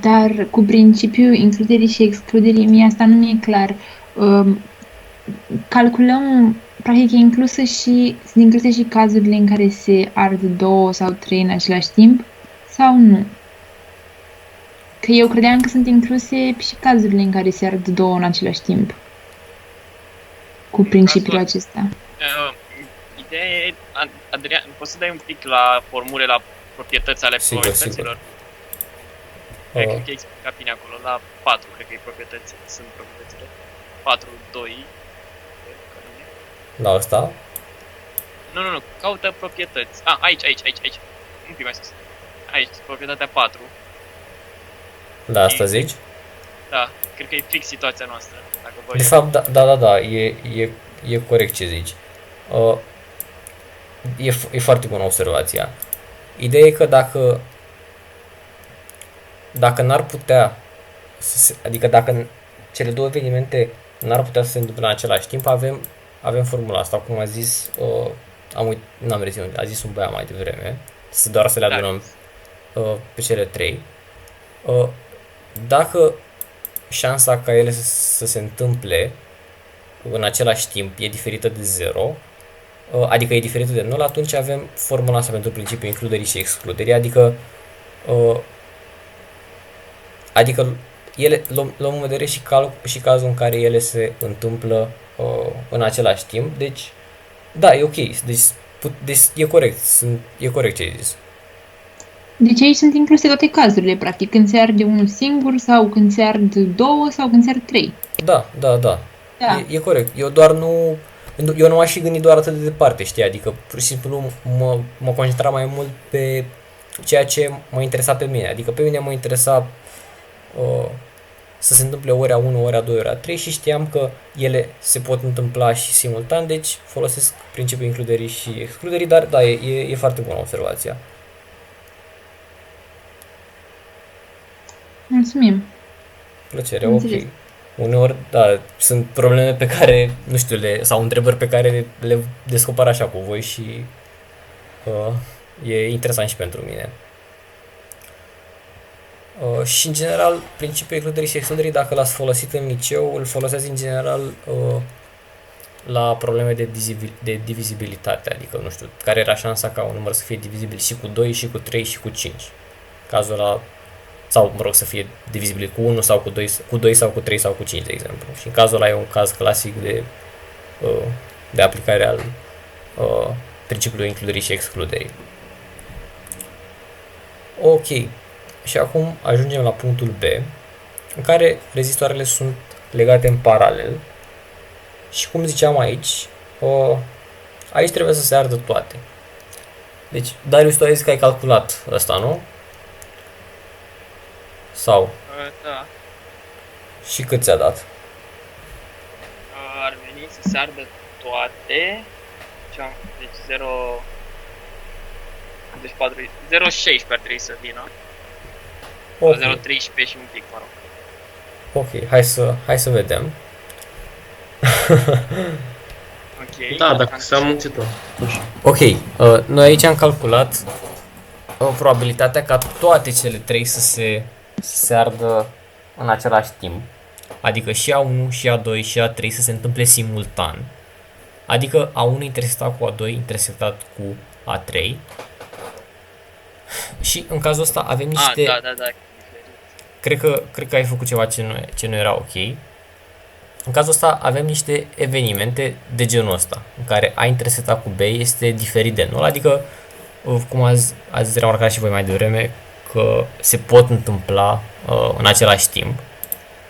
Dar cu principiul includerii și excluderii, mie asta nu mi-e clar. Calculăm, practic e inclusă și, sunt incluse și cazurile în care se ard 2 sau 3 în același timp, sau nu? Că eu credeam că sunt incluse și cazurile în care se ard 2 în același timp. Cu principiul acesta. Ideea e, Adrian, poți să dai un pic la formule, la proprietăți ale Sigur, proprietăților? Uh, Cred că e explicat bine acolo, la 4, cred că e proprietăți, sunt proprietățile. 4, 2, la asta. nu, caută proprietăți. Aici, un pic mai sus. Aici, proprietatea 4, La asta zici? da, cred că e fix situația noastră, dacă vă De fapt, da, e corect ce zici. E foarte bună observația. Ideea e că dacă n-ar putea, adică dacă cele două evenimente n-ar putea să se întâmple în același timp, avem formula asta, cum a zis, n-am reținut, a zis un băiat mai devreme, doar să le adunăm pe cele 3. Dacă șansa ca ele să se întâmple în același timp e diferită de 0, adică e diferită de 0, atunci avem formula asta pentru principiul includerii și excluderii, adică ele, luăm în vedere și cazul în care ele se întâmplă în același timp, deci da, e ok, deci e corect ce ai zis. Deci aici sunt incluse toate cazurile, practic, când se arde unul singur, sau când se ard 2, sau când se ard 3. Da. Da. E corect. Eu nu m-aș fi gândit doar atât de departe, știi? Adică, pur și simplu, mă concentram mai mult pe ceea ce mă interesa pe mine. Adică pe mine mă interesa să se întâmple ori a 1, ori a 2, ori a 3 și știam că ele se pot întâmpla și simultan, deci folosesc principiul includerii și excluderii, dar da, e foarte bună observația. Mulțumim. Plăcere, Înțeles. ok. Uneori, da, sunt probleme pe care, nu știu, sau întrebări pe care le descoper așa cu voi și e interesant și pentru mine. Și în general, principiul includerii și excluderii, dacă l-ați folosit în liceu, îl folosesc în general la probleme de divizibilitate, adică, nu știu, care era șansa ca un număr să fie divizibil și cu 2, și cu 3, și cu 5. Cazul ăla, sau, mă rog, să fie divizibil cu 1 sau cu 2 sau cu 3 sau cu 5, de exemplu. Și în cazul ăla e un caz clasic de aplicare al principiului includerii și excluderii. Ok. Și acum ajungem la punctul B, în care rezistoarele sunt legate în paralel. Și cum ziceam aici, aici trebuie să se ardă toate. Deci, Darius, tu ai zis că ai calculat ăsta, nu? Sau? Da. Și cât ți-a dat? Ar veni să se ardă toate. Deci 0... Deci 4... 0,16 ar trebui să vină. Ok, 0,13 și un pic, mă rog. ok, hai să vedem. Ok. Da, dacă s-a mulțit-o. Ok, noi aici am calculat probabilitatea ca toate cele trei să se ardă în același timp. Adică și A1, și A2, și A3 să se întâmple simultan. Adică A1 intersectat cu A2 intersectat cu A3. Și în cazul ăsta avem niște... Da. Cred că ai făcut ceva ce nu era ok. În cazul ăsta avem niște evenimente de genul ăsta, în care A intersectat cu B este diferit de 0, adică, cum ați remarcat și voi mai devreme, că se pot întâmpla în același timp.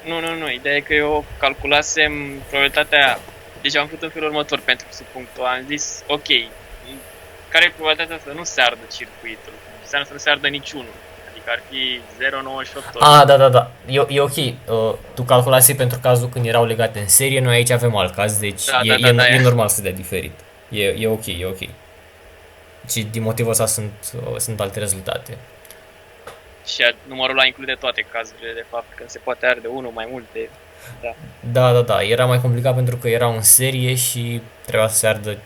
Nu, ideea e că eu calculasem probabilitatea, deci am făcut în felul următor pentru subpunctul, am zis, ok, care e probabilitatea să nu se ardă circuitul? Înseamnă să nu se ardă niciunul, adică ar fi 0,98. Da, e ok, tu calculase pentru cazul când erau legate în serie, noi aici avem alt caz, deci e normal să dea diferit, e ok. Și din motivul ăsta sunt alte rezultate. Și numărul ăla include toate cazurile, de fapt, când se poate arde unul mai multe. Da, era mai complicat pentru că erau în serie și trebuia să se ardă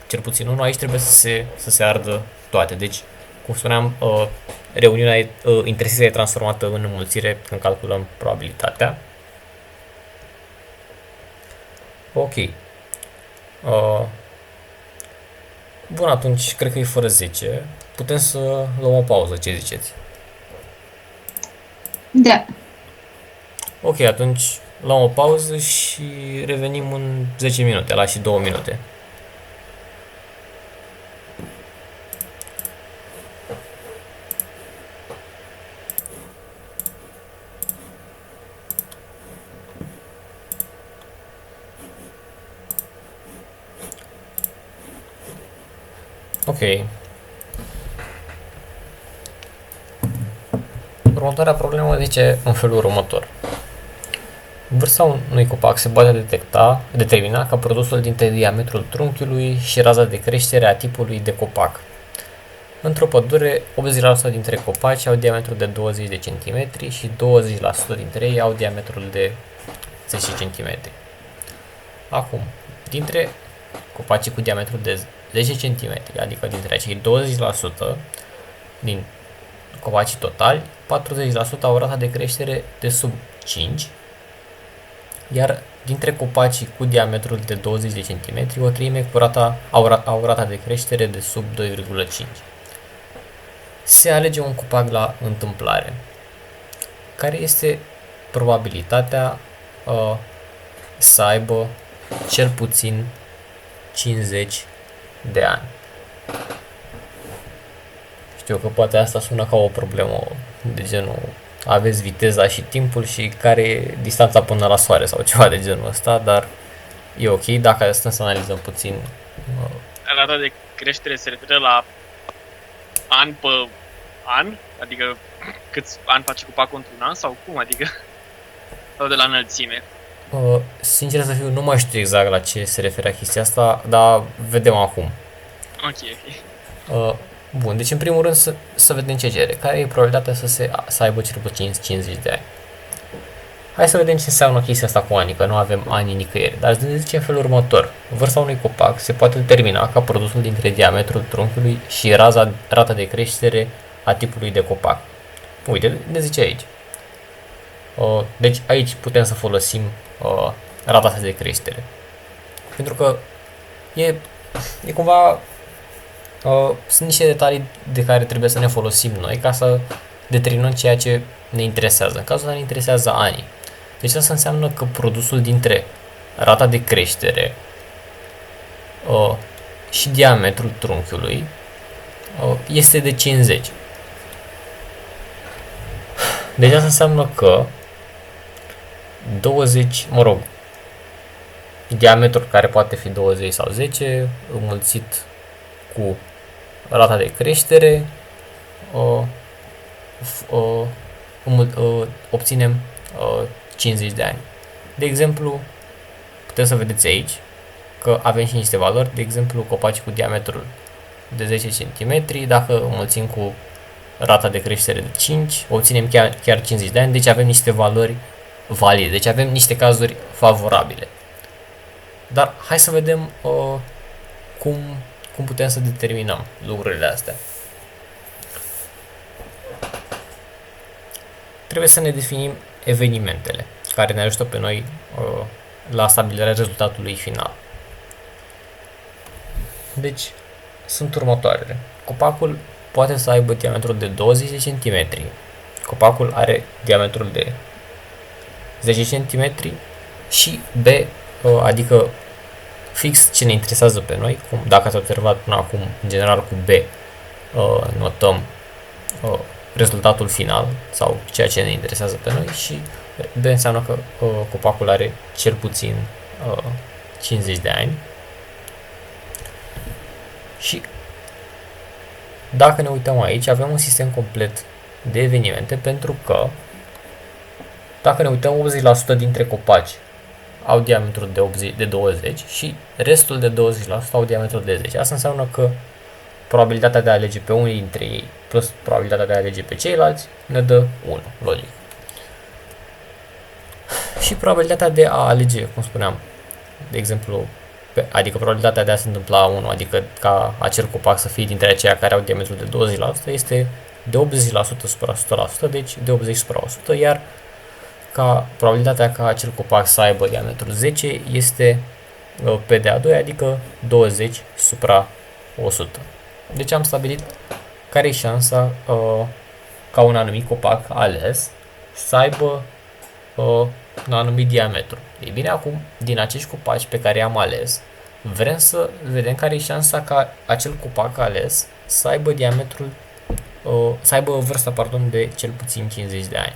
cel puțin unul, aici trebuie să se ardă toate. Deci, cum spuneam, reuniunea intersecția e transformată în înmulțire când calculăm probabilitatea. Ok. Bun, atunci cred că e fără 10. Putem să luăm o pauză, ce ziceți? Da. Ok, atunci luăm o pauză și revenim în 10 minute, la și 2 minute. Ok. Următoarea problemă zice în felul următor. Vârsta unui copac se poate determina ca produsul dintre diametrul trunchiului și raza de creștere a tipului de copac. Într-o pădure, 80% dintre copaci au diametrul de 20 de cm și 20% dintre ei au diametrul de 10 cm. Acum, dintre copacii cu diametrul de 10 cm, adică dintre acei 20% din copacii totali, 40% au rata de creștere de sub 5, iar dintre copacii cu diametrul de 20 de cm, o treime au rata de creștere de sub 2,5. Se alege un copac la întâmplare. Care este probabilitatea să aibă cel puțin 50 de ani? Știu că poate asta sună ca o problemă de genul aveți viteza și timpul și care e distanța până la soare sau ceva de genul ăsta, dar e ok dacă stăm să analizăm puțin. Rata de creștere se referă la an pe an? Adică câți ani face copacul într-un an sau cum? Adică sau de la înălțime? Sincer să fiu, nu mai știu exact la ce se referă chestia asta, dar vedem acum. Ok. Bun, deci în primul rând să vedem ce cere. Care e probabilitatea să aibă cel puțin 50 de ani? Hai să vedem ce înseamnă chestia asta cu ani, că nu avem ani nicăieri. Dar se zice în felul următor. Vârsta unui copac se poate determina ca produsul dintre diametrul trunchiului și rata de creștere a tipului de copac. Uite, ne zice aici. Deci aici putem să folosim rata asta de creștere. Pentru că e cumva... sunt niște detalii de care trebuie să ne folosim noi ca să determinăm ceea ce ne interesează. În cazul ăsta ne interesează anii. Deci asta înseamnă că produsul dintre rata de creștere și diametrul trunchiului este de 50. Deci asta înseamnă că 20, diametrul care poate fi 20 sau 10 înmulțit cu rata de creștere obținem 50 de ani. De exemplu, puteți să vedeți aici că avem și niște valori, de exemplu copaci cu diametrul de 10 cm, dacă înmulțim cu rata de creștere de 5, obținem chiar 50 de ani, deci avem niște valori valide, deci avem niște cazuri favorabile. Dar hai să vedem cum putem să determinăm lucrurile astea. Trebuie să ne definim evenimentele care ne ajută pe noi la stabilirea rezultatului final. Deci, sunt următoarele. Copacul poate să aibă diametrul de 20 de cm. Copacul are diametrul de 10 cm și B, adică fix ce ne interesează pe noi, cum dacă ați observat până acum, în general cu B notăm rezultatul final sau ceea ce ne interesează pe noi și B înseamnă că copacul are cel puțin 50 de ani. Și dacă ne uităm aici, avem un sistem complet de evenimente, pentru că dacă ne uităm, 80% dintre copaci au diametrul de 20 și restul de 20% au diametrul de 10. Asta înseamnă că probabilitatea de a alege pe unii dintre ei plus probabilitatea de a alege pe ceilalți ne dă 1, logic. Și probabilitatea de a alege, cum spuneam, de exemplu, adică probabilitatea de a se întâmpla 1, adică ca acel copac să fie dintre aceia care au diametrul de 20%, este de 80% supra 100%, deci de 80 supra 100, iar ca probabilitatea ca acel copac să aibă diametrul 10 este P de A2, adică 20 supra 100. Deci am stabilit care e șansa ca un anumit copac ales să aibă un anumit diametru. Ei bine, acum, din acești copaci pe care i-am ales, vrem să vedem care e șansa ca acel copac ales să aibă diametrul, să aibă vârsta, de cel puțin 50 de ani.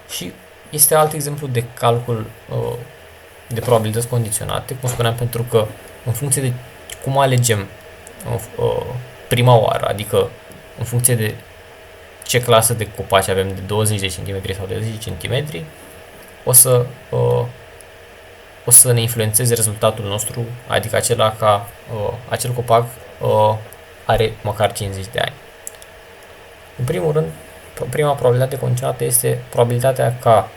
Și este alt exemplu de calcul de probabilități condiționate, cum spuneam, pentru că în funcție de cum alegem prima oară, adică în funcție de ce clasă de copaci avem, de 20 de cm sau de 10 cm, o să ne influențeze rezultatul nostru, adică acela ca acel copac are măcar 50 de ani. În primul rând, prima probabilitate condiționată este probabilitatea ca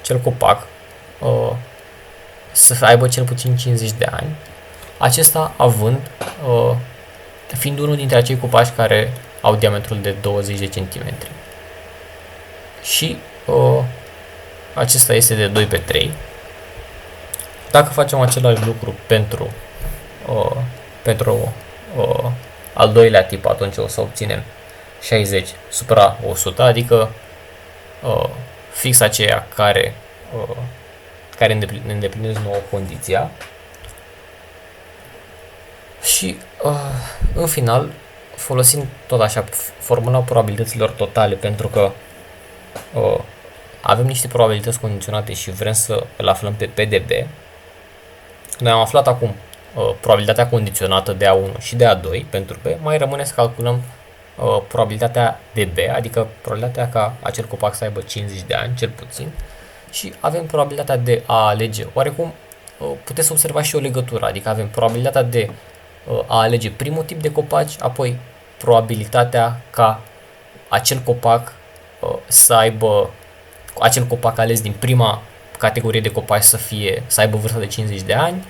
cel copac să aibă cel puțin 50 de ani, acesta fiind unul dintre acei copaci care au diametrul de 20 de centimetri. Și acesta este de 2 pe 3. Dacă facem același lucru pentru al doilea tip, atunci o să obținem 60 supra 100, adică fix aceea care îndeplinesc nouă condiția. Și în final folosim tot așa formula probabilităților totale, pentru că avem niște probabilități condiționate și vrem să îl aflăm pe P de B. Noi am aflat acum probabilitatea condiționată de A1 și de A2 pentru B, mai rămâne să calculăm probabilitatea de B, adică probabilitatea ca acel copac să aibă 50 de ani, cel puțin, și avem probabilitatea de a alege. Oarecum puteți observa și o legătură, adică avem probabilitatea de a alege primul tip de copaci, apoi probabilitatea ca acel copac să aibă, acel copac ales din prima categorie de copaci să aibă vârsta de 50 de ani,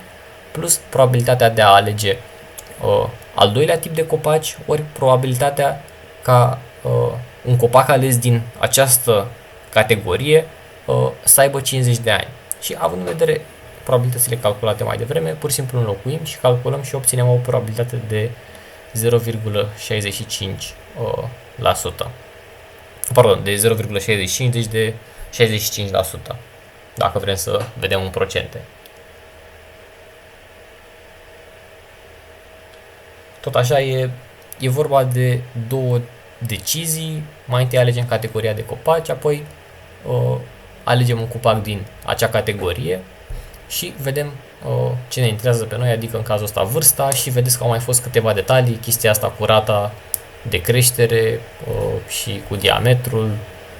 plus probabilitatea de a alege al doilea tip de copaci, ori probabilitatea ca un copac ales din această categorie să aibă 50 de ani. Și având în vedere probabilitățile calculate mai devreme, pur și simplu înlocuim și calculăm și obținem o probabilitate de 0,65%. Pardon, de 0,65, deci de 65%, dacă vrem să vedem în procente. Tot așa e vorba de două decizii. Mai întâi alegem categoria de copaci, apoi alegem un copac din acea categorie și vedem ce ne interesează pe noi, adică în cazul ăsta vârsta, și vedeți că au mai fost câteva detalii, chestia asta cu rata de creștere și cu diametrul,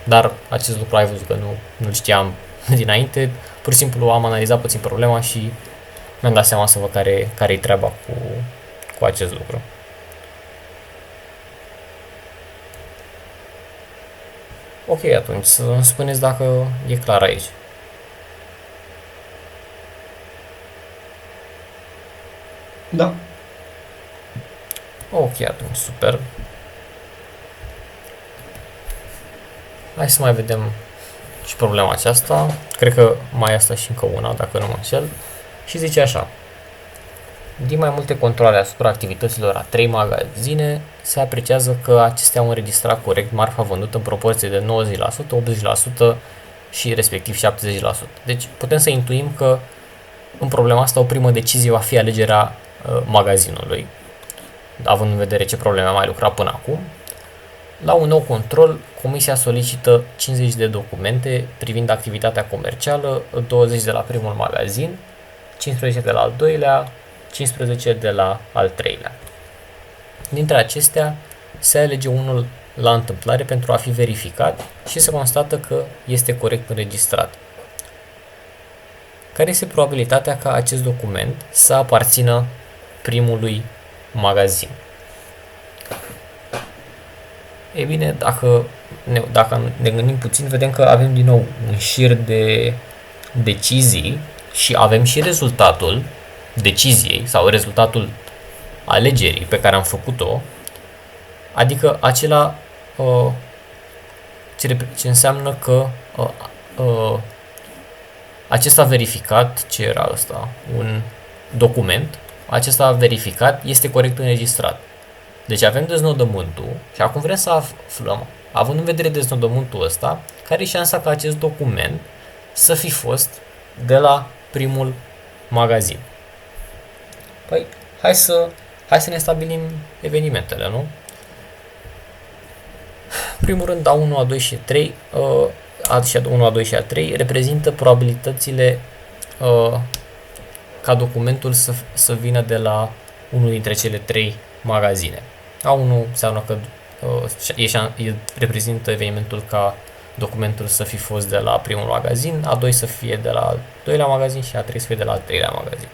dar acest lucru ai văzut că nu știam dinainte, pur și simplu am analizat puțin problema și mi-am dat seama să văd care-i treaba cu acest lucru. Ok, atunci să îmi spuneți dacă e clar aici. Da. Ok, atunci, super. Hai să mai vedem și problema aceasta. Cred că mai asta și încă una, dacă nu mă înșel. Și zice așa. Din mai multe controle asupra activităților a 3 magazine, se apreciază că acestea au înregistrat corect marfa vândută în proporție de 90%, 80% și respectiv 70%. Deci putem să intuim că în problema asta o primă decizie va fi alegerea magazinului, având în vedere ce probleme am mai lucrat până acum. La un nou control, comisia solicită 50 de documente privind activitatea comercială, 20 de la primul magazin, 15 de la al doilea, 15 de la al treilea. Dintre acestea, se alege unul la întâmplare pentru a fi verificat și se constată că este corect înregistrat. Care este probabilitatea ca acest document să aparțină primului magazin? Ei bine, dacă ne gândim puțin, vedem că avem din nou un șir de decizii și avem și rezultatul deciziei sau rezultatul alegerii pe care am făcut-o, adică acela ce înseamnă că acesta verificat, ce era ăsta, un document, acesta verificat este corect înregistrat. Deci avem deznodământul și acum vrem să aflăm, având în vedere deznodământul ăsta, care e șansa ca acest document să fi fost de la primul magazin. Păi, hai să ne stabilim evenimentele, nu? Primul rând, A1, A2 și A3, A1, A2 și A3 reprezintă probabilitățile ca documentul să vină de la unul dintre cele 3 magazine. A1 înseamnă că reprezintă evenimentul ca documentul să fi fost de la primul magazin, A2 să fie de la al doilea magazin și A3 să fie de la al treilea magazin.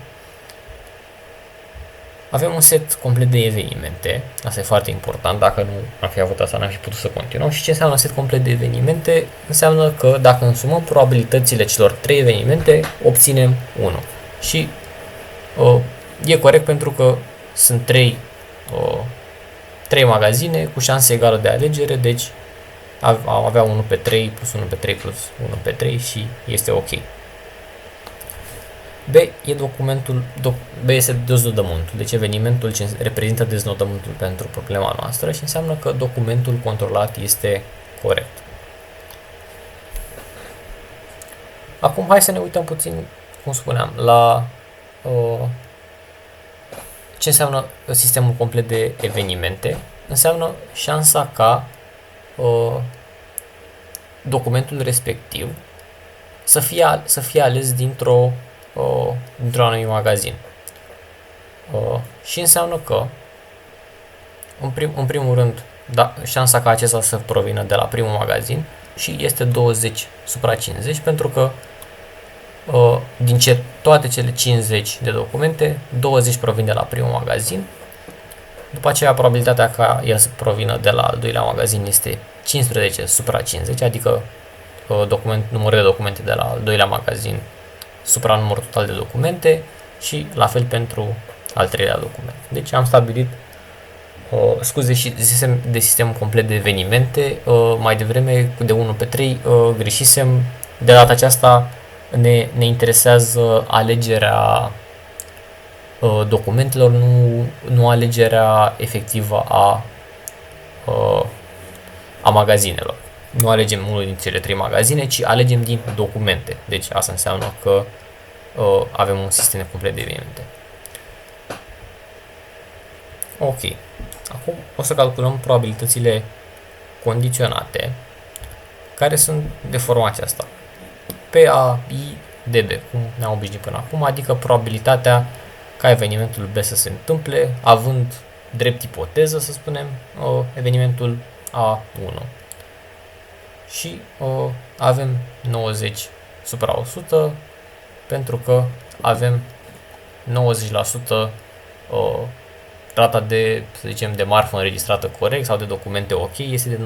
Avem un set complet de evenimente, asta e foarte important, dacă nu am fi avut asta, n-am fi putut să continuăm. Și ce înseamnă set complet de evenimente? Înseamnă că dacă însumăm probabilitățile celor 3 evenimente, obținem 1. Și e corect pentru că sunt 3 magazine cu șanse egală de alegere, deci am avea 1 pe 3 plus 1 pe 3 plus 1 pe 3 și este ok. B este deznodământul, deci evenimentul ce reprezintă deznodământul pentru problema noastră și înseamnă că documentul controlat este corect. Acum hai să ne uităm puțin, cum spuneam, la ce înseamnă sistemul complet de evenimente. Înseamnă șansa documentul respectiv să fie ales dintr-un anumit magazin. Și înseamnă că, în primul rând, șansa ca acesta să provină de la primul magazin și este 20 supra 50, pentru că din toate cele 50 de documente, 20 provin de la primul magazin. După aceea, probabilitatea ca el să provină de la al doilea magazin este 15 supra 50, adică numărul de documente de la al doilea magazin supra numărul total de documente și la fel pentru al treilea document. Deci am stabilit scuze și de sistem complet de evenimente. Mai devreme de 1 pe 3 greșisem. De data aceasta ne interesează alegerea documentelor, nu alegerea efectivă a magazinelor. Nu alegem unul din cele 3 magazine, ci alegem din documente. Deci asta înseamnă că avem un sistem complet de evenimente. Ok. Acum o să calculăm probabilitățile condiționate, care sunt de forma aceasta. PA, I, DB, cum ne-am obișnuit până acum, adică probabilitatea ca evenimentul B să se întâmple, având drept ipoteză, să spunem, evenimentul A1. Și avem 90 supra 100, pentru că avem 90% rata de, să zicem, de marfă înregistrată corect sau de documente ok este de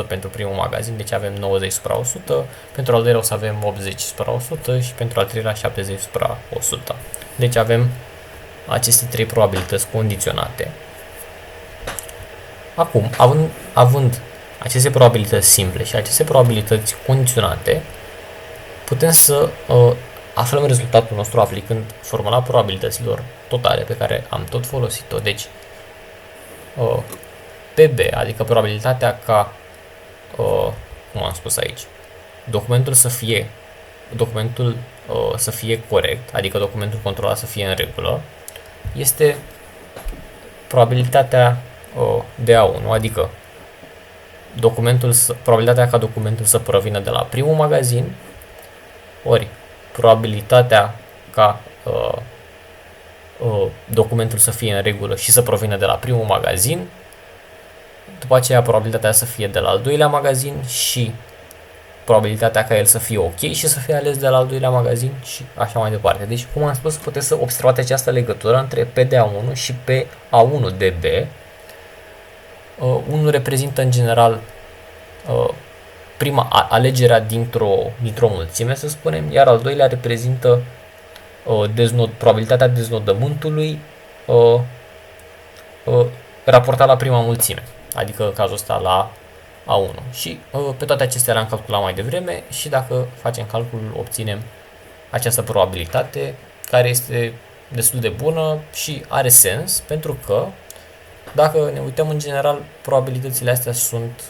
90% pentru primul magazin, deci avem 90 supra 100, pentru al doilea o să avem 80 supra 100 și pentru al treilea 70 supra 100. Deci avem aceste trei probabilități condiționate. Acum, având aceste probabilități simple și aceste probabilități condiționate, putem să aflăm rezultatul nostru aplicând formula probabilităților totale pe care am tot folosit-o. Deci, PB, adică probabilitatea ca, cum am spus aici, documentul să fie corect, adică documentul controlat să fie în regulă, este probabilitatea de A1, adică probabilitatea ca documentul să provină de la primul magazin, ori probabilitatea ca documentul să fie în regulă și să provină de la primul magazin, după aceea probabilitatea să fie de la al doilea magazin și probabilitatea ca el să fie ok și să fie ales de la al doilea magazin și așa mai departe. Deci, cum am spus, puteți să observați această legătură între P de A1 și P A1 de B. Unul reprezintă în general prima alegerea dintr-o mulțime, să spunem, iar al doilea reprezintă probabilitatea deznodământului raportat la prima mulțime, adică în cazul ăsta la A1. Și pe toate acestea le-am calculat mai devreme și dacă facem calculul obținem această probabilitate care este destul de bună și are sens pentru că dacă ne uităm în general probabilitățile astea sunt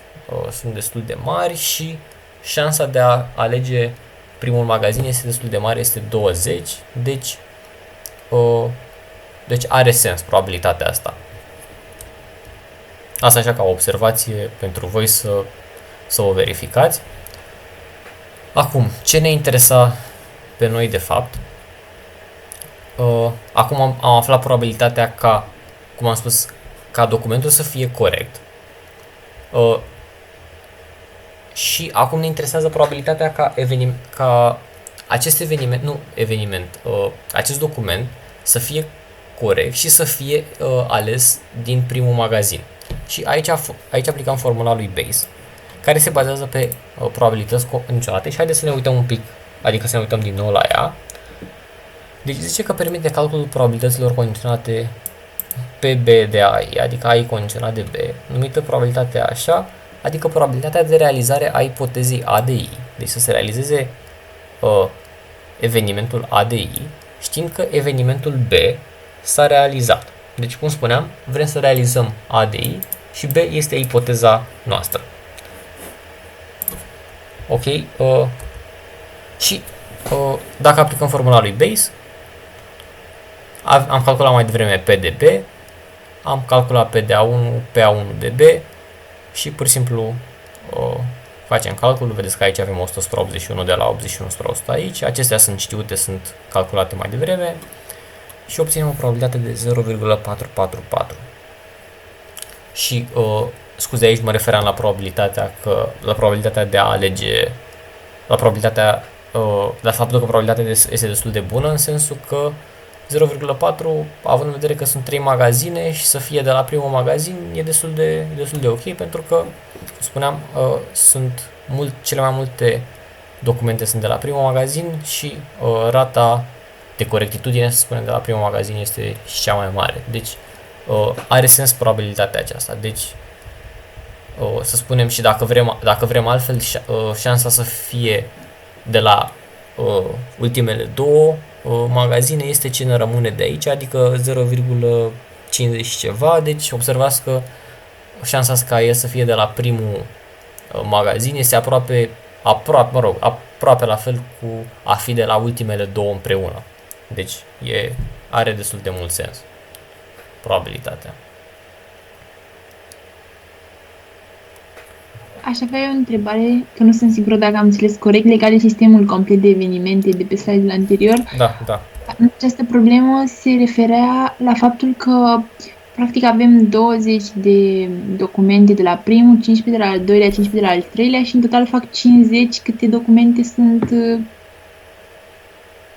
destul de mari și șansa de a alege primul magazin este destul de mare, este 20, deci are sens probabilitatea asta. Asta așa ca o observație pentru voi să o verificați. Acum, ce ne interesa pe noi de fapt? Acum am aflat probabilitatea ca, cum am spus, ca documentul să fie corect. Și acum ne interesează probabilitatea ca acest acest document să fie corect și să fie ales din primul magazin. Și aici aplicăm formula lui Bayes, care se bazează pe probabilități condiționate și haideți să ne uităm un pic, adică să ne uităm din nou la ea. Deci zice că permite calculul probabilităților condiționate pe B de AI, adică AI condiționat de B, numită probabilitatea așa, adică probabilitatea de realizare a ipotezei A de I. Deci să se realizeze evenimentul A de I, știind că evenimentul B s-a realizat. Deci, cum spuneam, vrem să realizăm A de I și B este ipoteza noastră. Ok? Și dacă aplicăm formula lui Bayes, am calculat mai devreme P de B, am calculat P de A1, P A1 de B și pur și simplu facem calculul. Vedeți că aici avem 100 spre 81 de la 81 spre 100 aici. Acestea sunt știute, sunt calculate mai devreme și obținem o probabilitate de 0,444. Și scuze, aici mă referam la probabilitatea de a alege, la faptul că probabilitatea este destul de bună, în sensul că 0,4, având în vedere că sunt 3 magazine și să fie de la primul magazin, e destul de ok, pentru că, cum spuneam, cele mai multe documente sunt de la primul magazin și rata de corectitudine, să spunem, de la primul magazin este și cea mai mare. Deci are sens probabilitatea aceasta. Deci să spunem și dacă vrem altfel, șansa să fie de la ultimele două magazine este ce ne rămâne de aici, adică 0,50 ceva. Deci observați că șansa ca el să fie de la primul magazin este aproape la fel cu a fi de la ultimele două împreună. Deci are destul de mult sens probabilitatea. Aș avea o întrebare, că nu sunt sigură dacă am înțeles corect, legat de sistemul complet de evenimente de pe slide-ul anterior. Da. Această problemă se referea la faptul că practic avem 20 de documente de la primul, 15 de la al doilea, 15 de la al treilea și în total fac 50 câte documente sunt...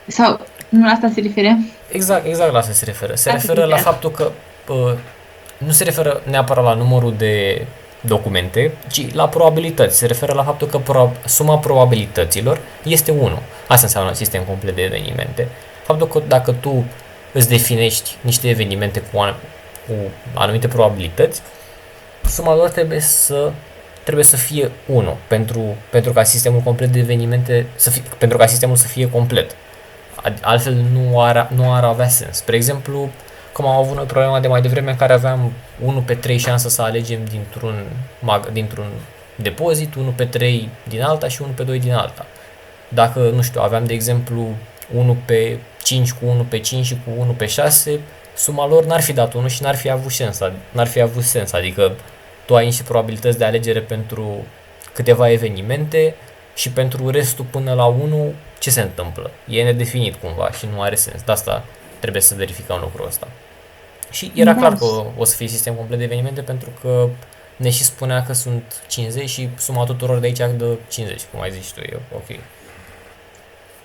Sau nu la asta se referea? Exact la asta se referă. Se referă la faptul că nu se referă neapărat la numărul de documente, ci la probabilități. Se referă la faptul că suma probabilităților este 1. Asta înseamnă sistem complet de evenimente. Faptul că dacă tu îți definești niște evenimente cu anumite probabilități, suma lor trebuie să fie 1 pentru ca sistemul complet de evenimente pentru ca sistemul să fie complet. Altfel nu ar avea sens. Spre exemplu, cum am avut noi problema de mai devreme în care aveam 1 pe 3 șansă să alegem dintr-un depozit, 1 pe 3 din alta și 1 pe 2 din alta. Dacă, nu știu, aveam de exemplu 1 pe 5 cu 1 pe 5 și cu 1 pe 6, suma lor n-ar fi dat 1 și n-ar fi avut sens. Adică tu ai niște probabilități de alegere pentru câteva evenimente și pentru restul până la 1 ce se întâmplă? E nedefinit cumva și nu are sens. De asta trebuie să verificăm lucrul ăsta. Și era clar că o să fie sistem complet de evenimente pentru că ne și spunea că sunt 50 și suma tuturor de aici dă 50, cum ai zis tu, e ok.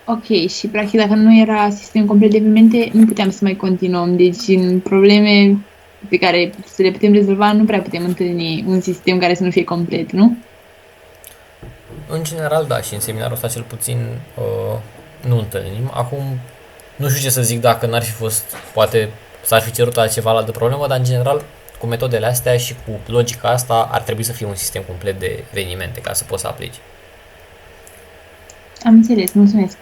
Ok, și practic dacă nu era sistem complet de evenimente, nu puteam să mai continuăm. Deci în probleme pe care să le putem rezolva, nu prea putem întâlni un sistem care să nu fie complet, nu? În general, da, și în seminarul ăsta cel puțin nu întâlnim. Acum, nu știu ce să zic dacă n-ar fi fost, poate s-ar fi cerut altceva la de problemă, dar în general, cu metodele astea și cu logica asta, ar trebui să fie un sistem complet de evenimente ca să poți să aplici. Am înțeles, mulțumesc.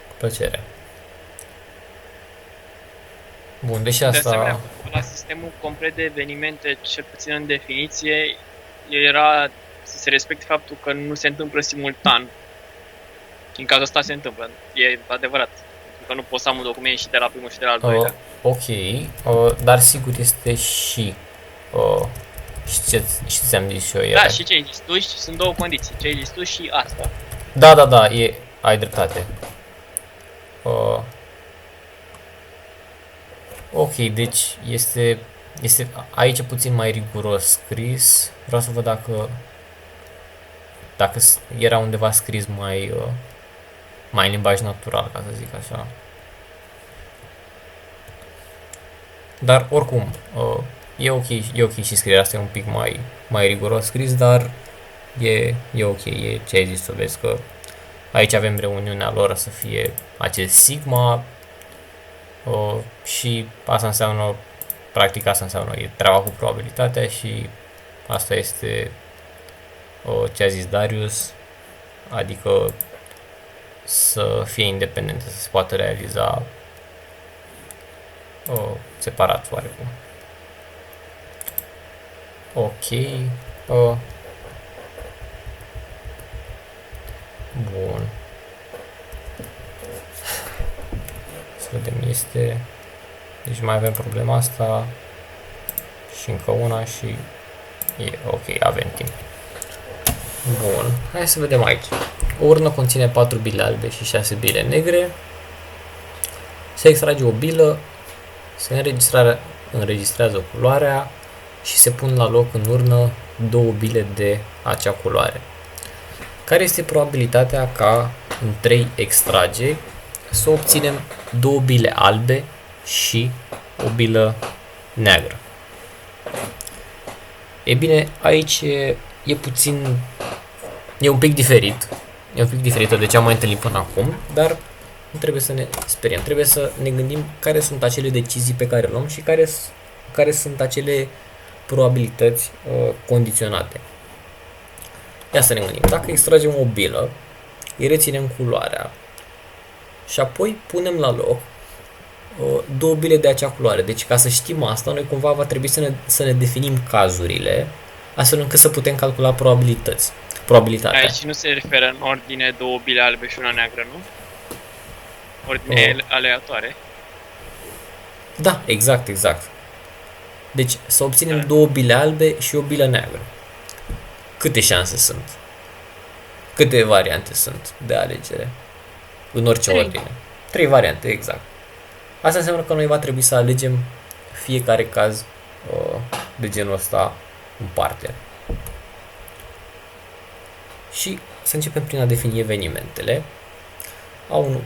Cu plăcere. Bun, deși De asta... asemenea, la sistemul complet de evenimente, cel puțin în definiție, era să se respecte faptul că nu se întâmplă simultan. În cazul ăsta se întâmplă, e adevărat. Pentru că nu poți să am un document și de la primul și de la al doilea. Ok, dar sigur este și... și ți-am zis și eu ieri. Da, și ce ai zis tu, sunt două condiții, ce ai zis tu și asta. Da, ai dreptate. Ok, deci este aici puțin mai riguros scris. Vreau să văd dacă era undeva scris mai în limbaj natural, ca să zic așa. Dar oricum, e ok și scrierea asta e un pic mai riguros scris, dar e ok, e ce ai zis, să vezi că aici avem reuniunea lor să fie acest sigma și asta înseamnă, practic asta înseamnă, e treaba cu probabilitatea și asta este ce a zis Darius, adică să fie independentă, să se poată realiza separat oarecum. Ok. Bun. Să vedem, este... Deci mai avem problema asta și încă una și e ok, avem timp. Bun, hai să vedem aici. O urnă conține 4 bile albe și 6 bile negre. Se extrage o bilă, se înregistrează culoarea și se pun la loc în urnă 2 bile de acea culoare. Care este probabilitatea ca în 3 extrageri să obținem 2 bile albe și o bilă neagră? E bine, aici e un pic diferit. E un pic diferită de ce am mai întâlnit până acum, dar nu trebuie să ne speriem. Trebuie să ne gândim care sunt acele decizii pe care le luăm și care sunt acele probabilități condiționate. Ia să ne gândim. Dacă extragem o bilă, îi reținem culoarea și apoi punem la loc 2 bile de acea culoare. Deci ca să știm asta, noi cumva va trebui să ne definim cazurile astfel încât să putem calcula probabilitatea. Aici nu se referă în ordine 2 bile albe și una neagră, nu? Ordine aleatoare. Da, exact. Deci să obținem 2 bile albe și o bilă neagră. Câte șanse sunt? Câte variante sunt de alegere? În orice ordine. 3 variante, exact. Asta înseamnă că noi va trebui să alegem fiecare caz de genul ăsta în parte. Și să începem prin a defini evenimentele.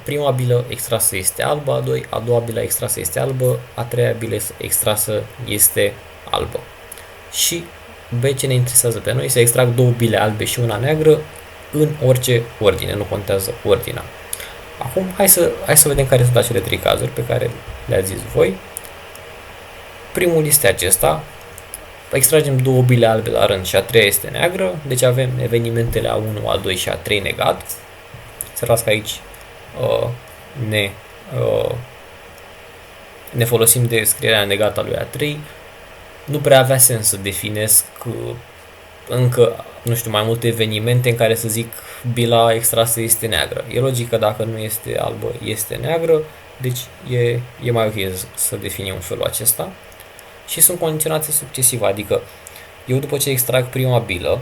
Prima bilă extrasă este albă, a doua bilă extrasă este albă, a treia bilă extrasă este albă. Și ce ne interesează pe noi, să extrag 2 bile albe și una neagră în orice ordine, nu contează ordinea. Acum hai să vedem care sunt acele 3 cazuri pe care le-ați zis voi. Primul este acesta. Extragem două bile albe la rând și a treia este neagră, deci avem evenimentele A1, A2 și A3 negat. Observați că aici ne folosim de scrierea negată a lui A3. Nu prea avea sens să definesc încă, nu știu, mai multe evenimente în care să zic bila extrasă este neagră. E logic că dacă nu este albă, este neagră, deci e mai ok să definim în felul acesta. Și sunt condiționate succesive, adică eu după ce extrag prima bilă,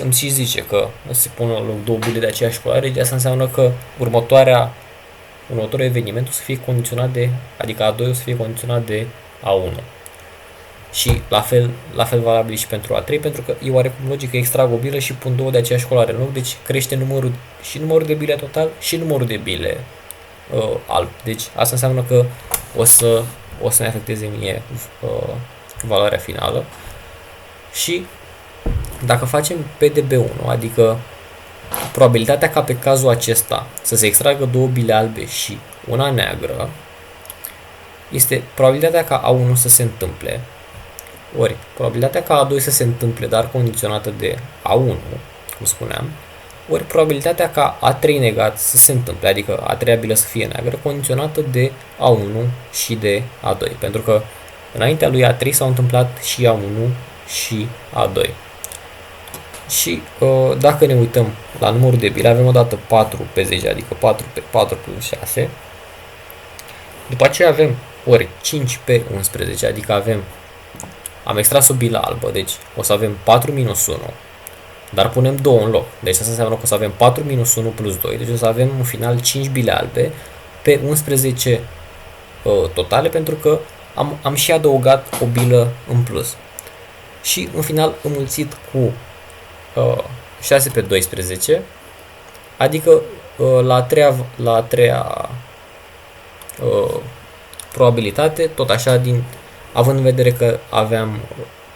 îmi și zice că se pun în loc două bile de aceeași culoare, deci asta înseamnă că următorul eveniment o să fie condiționat de, adică A2 o să fie condiționat de A1. Și la fel valabil și pentru A3, pentru că e oarecum logic că extrag o bilă și pun două de aceeași culoare în loc, deci crește numărul de bile total și numărul de bile alb. Deci asta înseamnă că o să ne afecteze mie valoarea finală. Și dacă facem PDB1, adică probabilitatea ca pe cazul acesta să se extragă două bile albe și una neagră, este probabilitatea ca A1 să se întâmple, ori probabilitatea ca A2 să se întâmple, dar condiționată de A1, cum spuneam, ori probabilitatea ca A3 negat să se întâmple, adică a treia bilă să fie neagră, condiționată de A1 și de A2, pentru că înaintea lui A3 s-au întâmplat și A1 și A2. Și dacă ne uităm la numărul de bile, avem odată 4 pe 10, adică 4 pe 4 plus 6. După aceea avem ori 5 pe 11, adică am extras o bilă albă, deci o să avem 4 minus 1, dar punem 2 în loc. Deci asta înseamnă că o să avem 4 minus 1 plus 2, deci o să avem în final 5 bile albe pe 11 totale, pentru că am și adăugat o bilă în plus. Și în final înmulțit cu 6 pe 12, adică la a treia probabilitate, tot așa, având în vedere că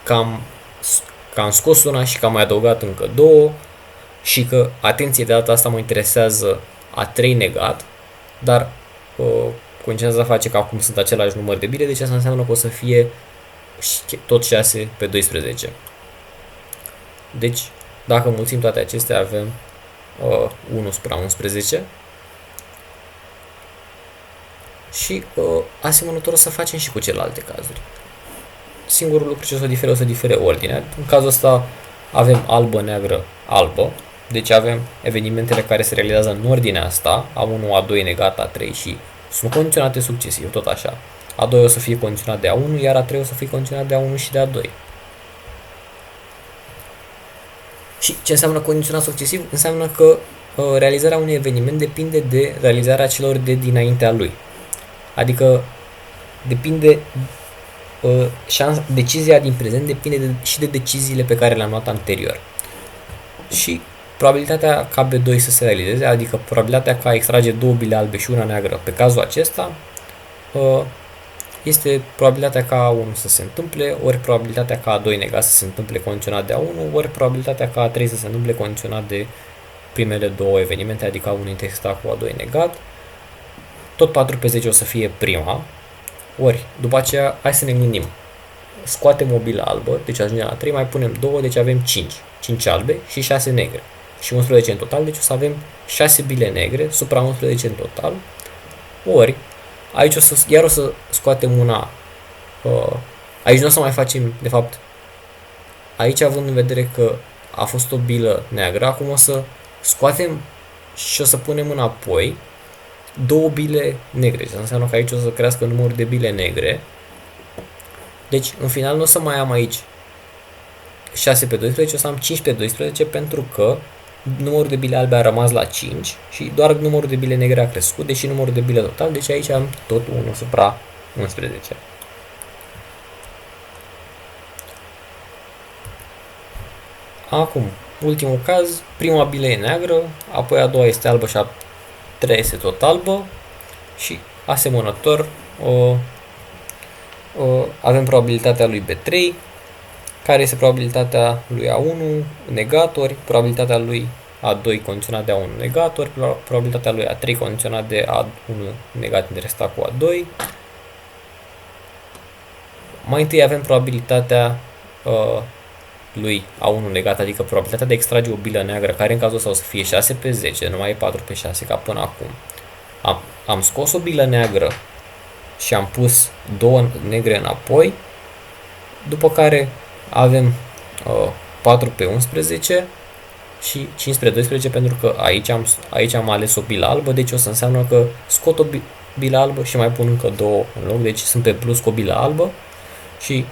că am scos una și că am mai adăugat încă două și că, atenție, de data asta mă interesează A3 negat, dar condiționarea face că acum sunt același număr de bile, deci asta înseamnă că o să fie tot 6 pe 12. Deci, dacă mulțim toate acestea, avem 1 supra 11. Și asemănător o să facem și cu celelalte cazuri. Singurul lucru ce o să difere ordinea. În cazul ăsta avem albă, neagră, albă. Deci avem evenimentele care se realizează în ordinea asta, A1, A2 negat, A3 și sunt condiționate succesiv, tot așa. A2 o să fie condiționat de A1, iar A3 o să fie condiționat de A1 și de A2. Și ce înseamnă condiționat succesiv? Înseamnă că realizarea unui eveniment depinde de realizarea celor de dinaintea lui. Adică depinde decizia din prezent depinde și de deciziile pe care le-am luat anterior. Și probabilitatea ca B2 să se realizeze, adică probabilitatea ca extrage două bile albe și una neagră pe cazul acesta, este probabilitatea ca A1 să se întâmple, ori probabilitatea ca A2 negat să se întâmple condiționat de A1, ori probabilitatea ca A3 să se întâmple condiționat de primele două evenimente, adică A1 intersectat cu A2 negat. Tot 4 pe 10 o să fie prima, ori după aceea hai să ne gândim. Scoatem o bilă albă, deci ajungem la 3, mai punem 2, deci avem 5 albe și 6 negre. Și 11 în total, deci o să avem 6 bile negre supra 11 în total. Ori, aici o să scoatem una, aici nu o să mai facem, de fapt, aici având în vedere că a fost o bilă neagră, acum o să scoatem și o să punem înapoi două bile negre. Asta înseamnă că aici o să crească numărul de bile negre. Deci, în final, nu o să mai am aici 6 pe 12, o să am 5 pe 12, pentru că numărul de bile albe a rămas la 5 și doar numărul de bile negre a crescut, deși numărul de bile total, deci aici am tot 1 supra 11. Acum, ultimul caz, prima bilă e neagră, apoi a doua este albă și a treia este tot albă și asemănător avem probabilitatea lui B3, care este probabilitatea lui A1 negat, ori probabilitatea lui A2 condiționat de A1 negat, ori probabilitatea lui A3 condiționat de A1 negat intersectat cu A2. Mai întâi avem probabilitatea lui A1 negat, adică probabilitatea de a extrage o bilă neagră, care în cazul ăsta o să fie 6 pe 10, nu mai e 4 pe 6 ca până acum. Am scos o bilă neagră și am pus două negre înapoi, după care avem 4 pe 11 și 5 pe 12, pentru că aici am ales o bilă albă, deci o să înseamnă că scot o bilă albă și mai pun încă două în loc, deci sunt pe plus cu o bilă albă. Și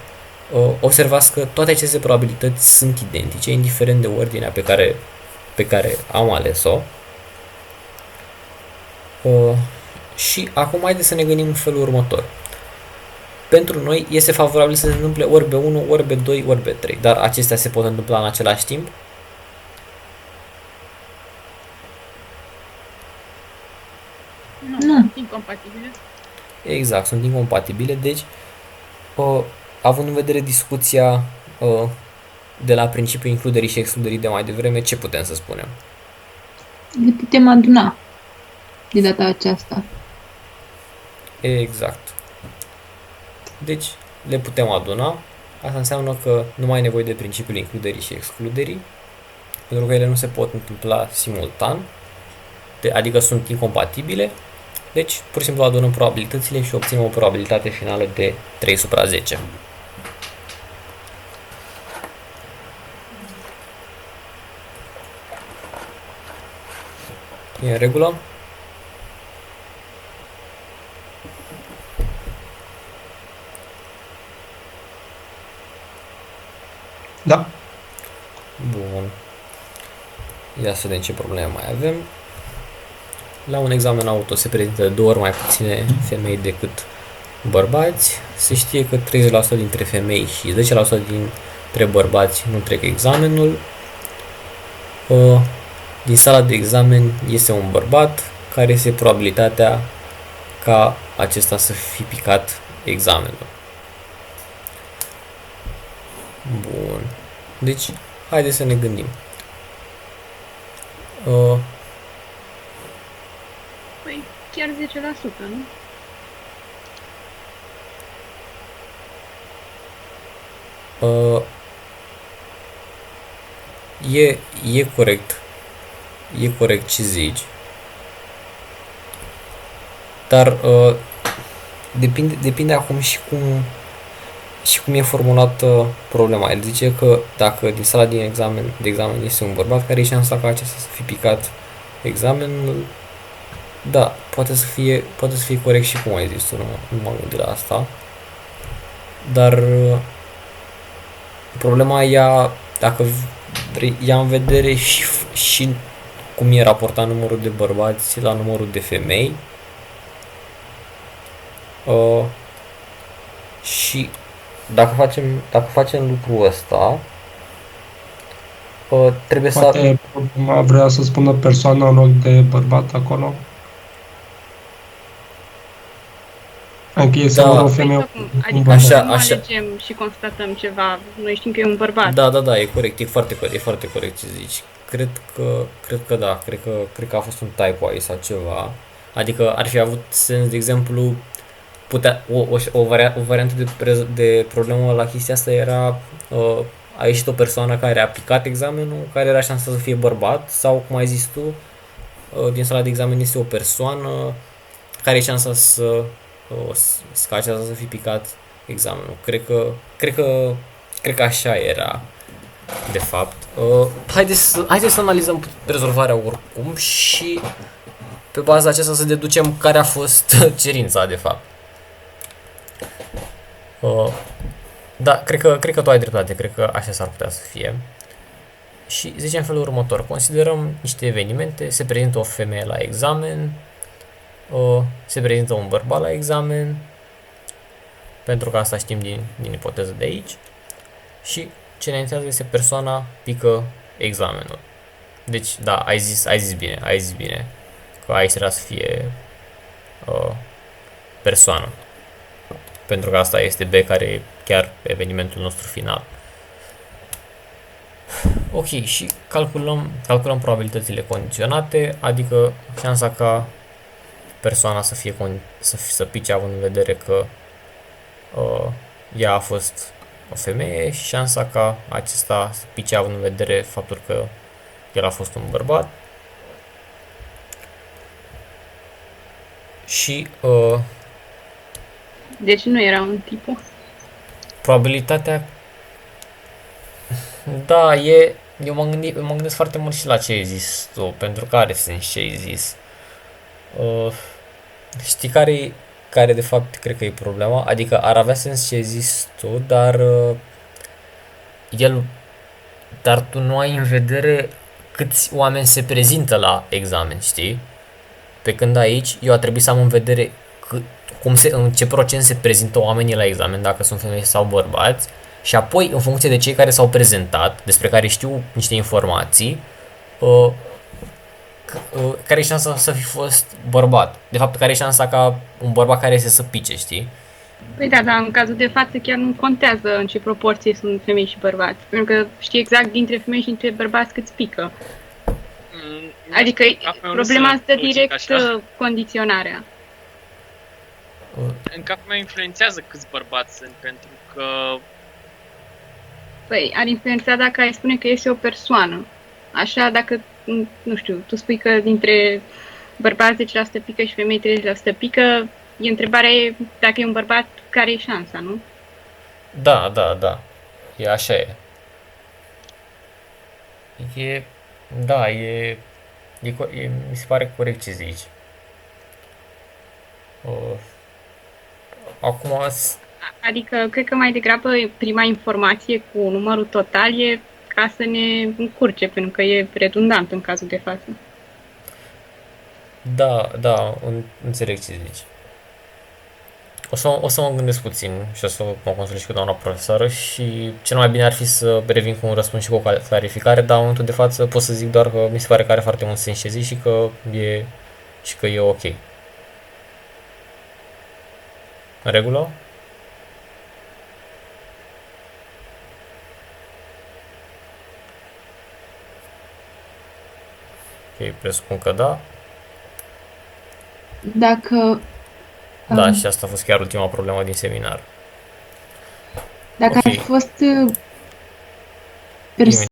observați că toate aceste probabilități sunt identice, indiferent de ordinea pe care am ales-o. Și acum haideți să ne gândim în felul următor. Pentru noi este favorabil să se întâmple ori B1, ori B2, ori B3, dar acestea se pot întâmpla în același timp? Nu. Sunt incompatibile. Exact, sunt incompatibile, deci având în vedere discuția de la principiul includerii și excluderii de mai devreme, ce putem să spunem? Le putem aduna de data aceasta. Exact. Deci le putem aduna. Asta înseamnă că nu mai e nevoie de principiul includerii și excluderii, pentru că ele nu se pot întâmpla simultan, adică sunt incompatibile. Deci, pur și simplu adunăm probabilitățile și obținem o probabilitate finală de 3/10. E în regulă? Da. Bun. Ia să vedem ce probleme mai avem. La un examen auto se prezintă de 2 ori mai puține femei decât bărbați. Se știe că 30% dintre femei și 10% dintre bărbați nu trec examenul. Din sala de examen este un bărbat, care este probabilitatea ca acesta să fi picat examenul. Bun. Deci, haideți să ne gândim. Păi, chiar 10%, nu? E corect. E corect ce zici. Dar depinde acum și cum e formulată problema. El zice că dacă din sala de examen este un bărbat, care e șansa ca acesta să fi picat examenul? Da, poate să fie corect și cum ai zis tu, nu m-am gândit la asta. Dar problema ea, dacă vrei, ia în vedere și cum e raportat numărul de bărbați la numărul de femei. Și dacă facem lucrul ăsta, trebuie să... Poate vrea să spună persoană în loc de bărbat acolo? Adică este o femeie. Adică Așa, nu alegem și constatăm ceva. Noi știm că e un bărbat. Da, e corect, e foarte corect ce zici. Cred că da, cred că a fost un typo aici sau ceva. Adică ar fi avut sens, de exemplu, o variantă de problemă la chestia asta era a ieșit o persoană care a picat examenul, care era șansa să fie bărbat, sau cum ai zis tu, din sala de examen este o persoană care e șansa ca aceasta să fi picat examenul. Cred că așa era, de fapt. Haideți să analizăm rezolvarea oricum și pe baza aceasta să deducem care a fost cerința, de fapt. Da, cred că tu ai dreptate, cred că așa s-ar putea să fie. Și zicem felul următor, considerăm niște evenimente, se prezintă o femeie la examen, se prezintă un bărbat la examen, pentru că asta știm din ipoteză de aici, și ce ne interesează este persoana pică examenul. Deci, da, ai zis bine, că aici era să fie persoană, pentru că asta este B, care e chiar evenimentul nostru final. Ok, și calculăm probabilitățile condiționate, adică șansa ca persoana să fie să pice având în vedere că ea a fost o femeie și șansa ca acesta să pice având în vedere faptul că el a fost un bărbat. Și Deci nu era un tipul. probabilitatea, da, eu mă gândesc foarte mult și la ce ai zis tu, pentru că are sens ce ai zis. Știi care de fapt cred că e problema? Adică ar avea sens ce ai zis tu, dar tu nu ai în vedere câți oameni se prezintă la examen, știi? Pe când aici eu a trebuit să am în vedere în ce procent se prezintă oamenii la examen, dacă sunt femei sau bărbați, și apoi în funcție de cei care s-au prezentat, despre care știu niște informații, care e șansa să fi fost bărbat. De fapt, care e șansa ca un bărbat care este să pice, știi? Păi da, dar în cazul de față chiar nu contează în ce proporție sunt femei și bărbați. Pentru că știi exact dintre femei și dintre bărbați cât pică. Adică problema asta direct condiționarea. În capul meu influențează câți bărbați sunt, pentru că... Păi, ar influența dacă ai spune că este o persoană. Așa, dacă, nu știu, tu spui că dintre bărbați 10% pică și femei 30% pică, întrebarea e dacă e un bărbat, care e șansa, nu? Da. E așa e. Mi se pare corect ce zici. Acum... Adică, cred că mai degrabă prima informație cu numărul total e ca să ne încurce, pentru că e redundant în cazul de față. Da, înțeleg ce zici. O să mă gândesc puțin și o să mă consult și cu doamna profesoară și cel mai bine ar fi să revin cu un răspuns și cu o clarificare, dar în momentul de față pot să zic doar că mi se pare că are foarte mult sens ce zici și că e ok. În regulă? Ok, presupun că da. Dacă Da, și asta a fost chiar ultima problemă din seminar. Dacă Ok. ar fi fost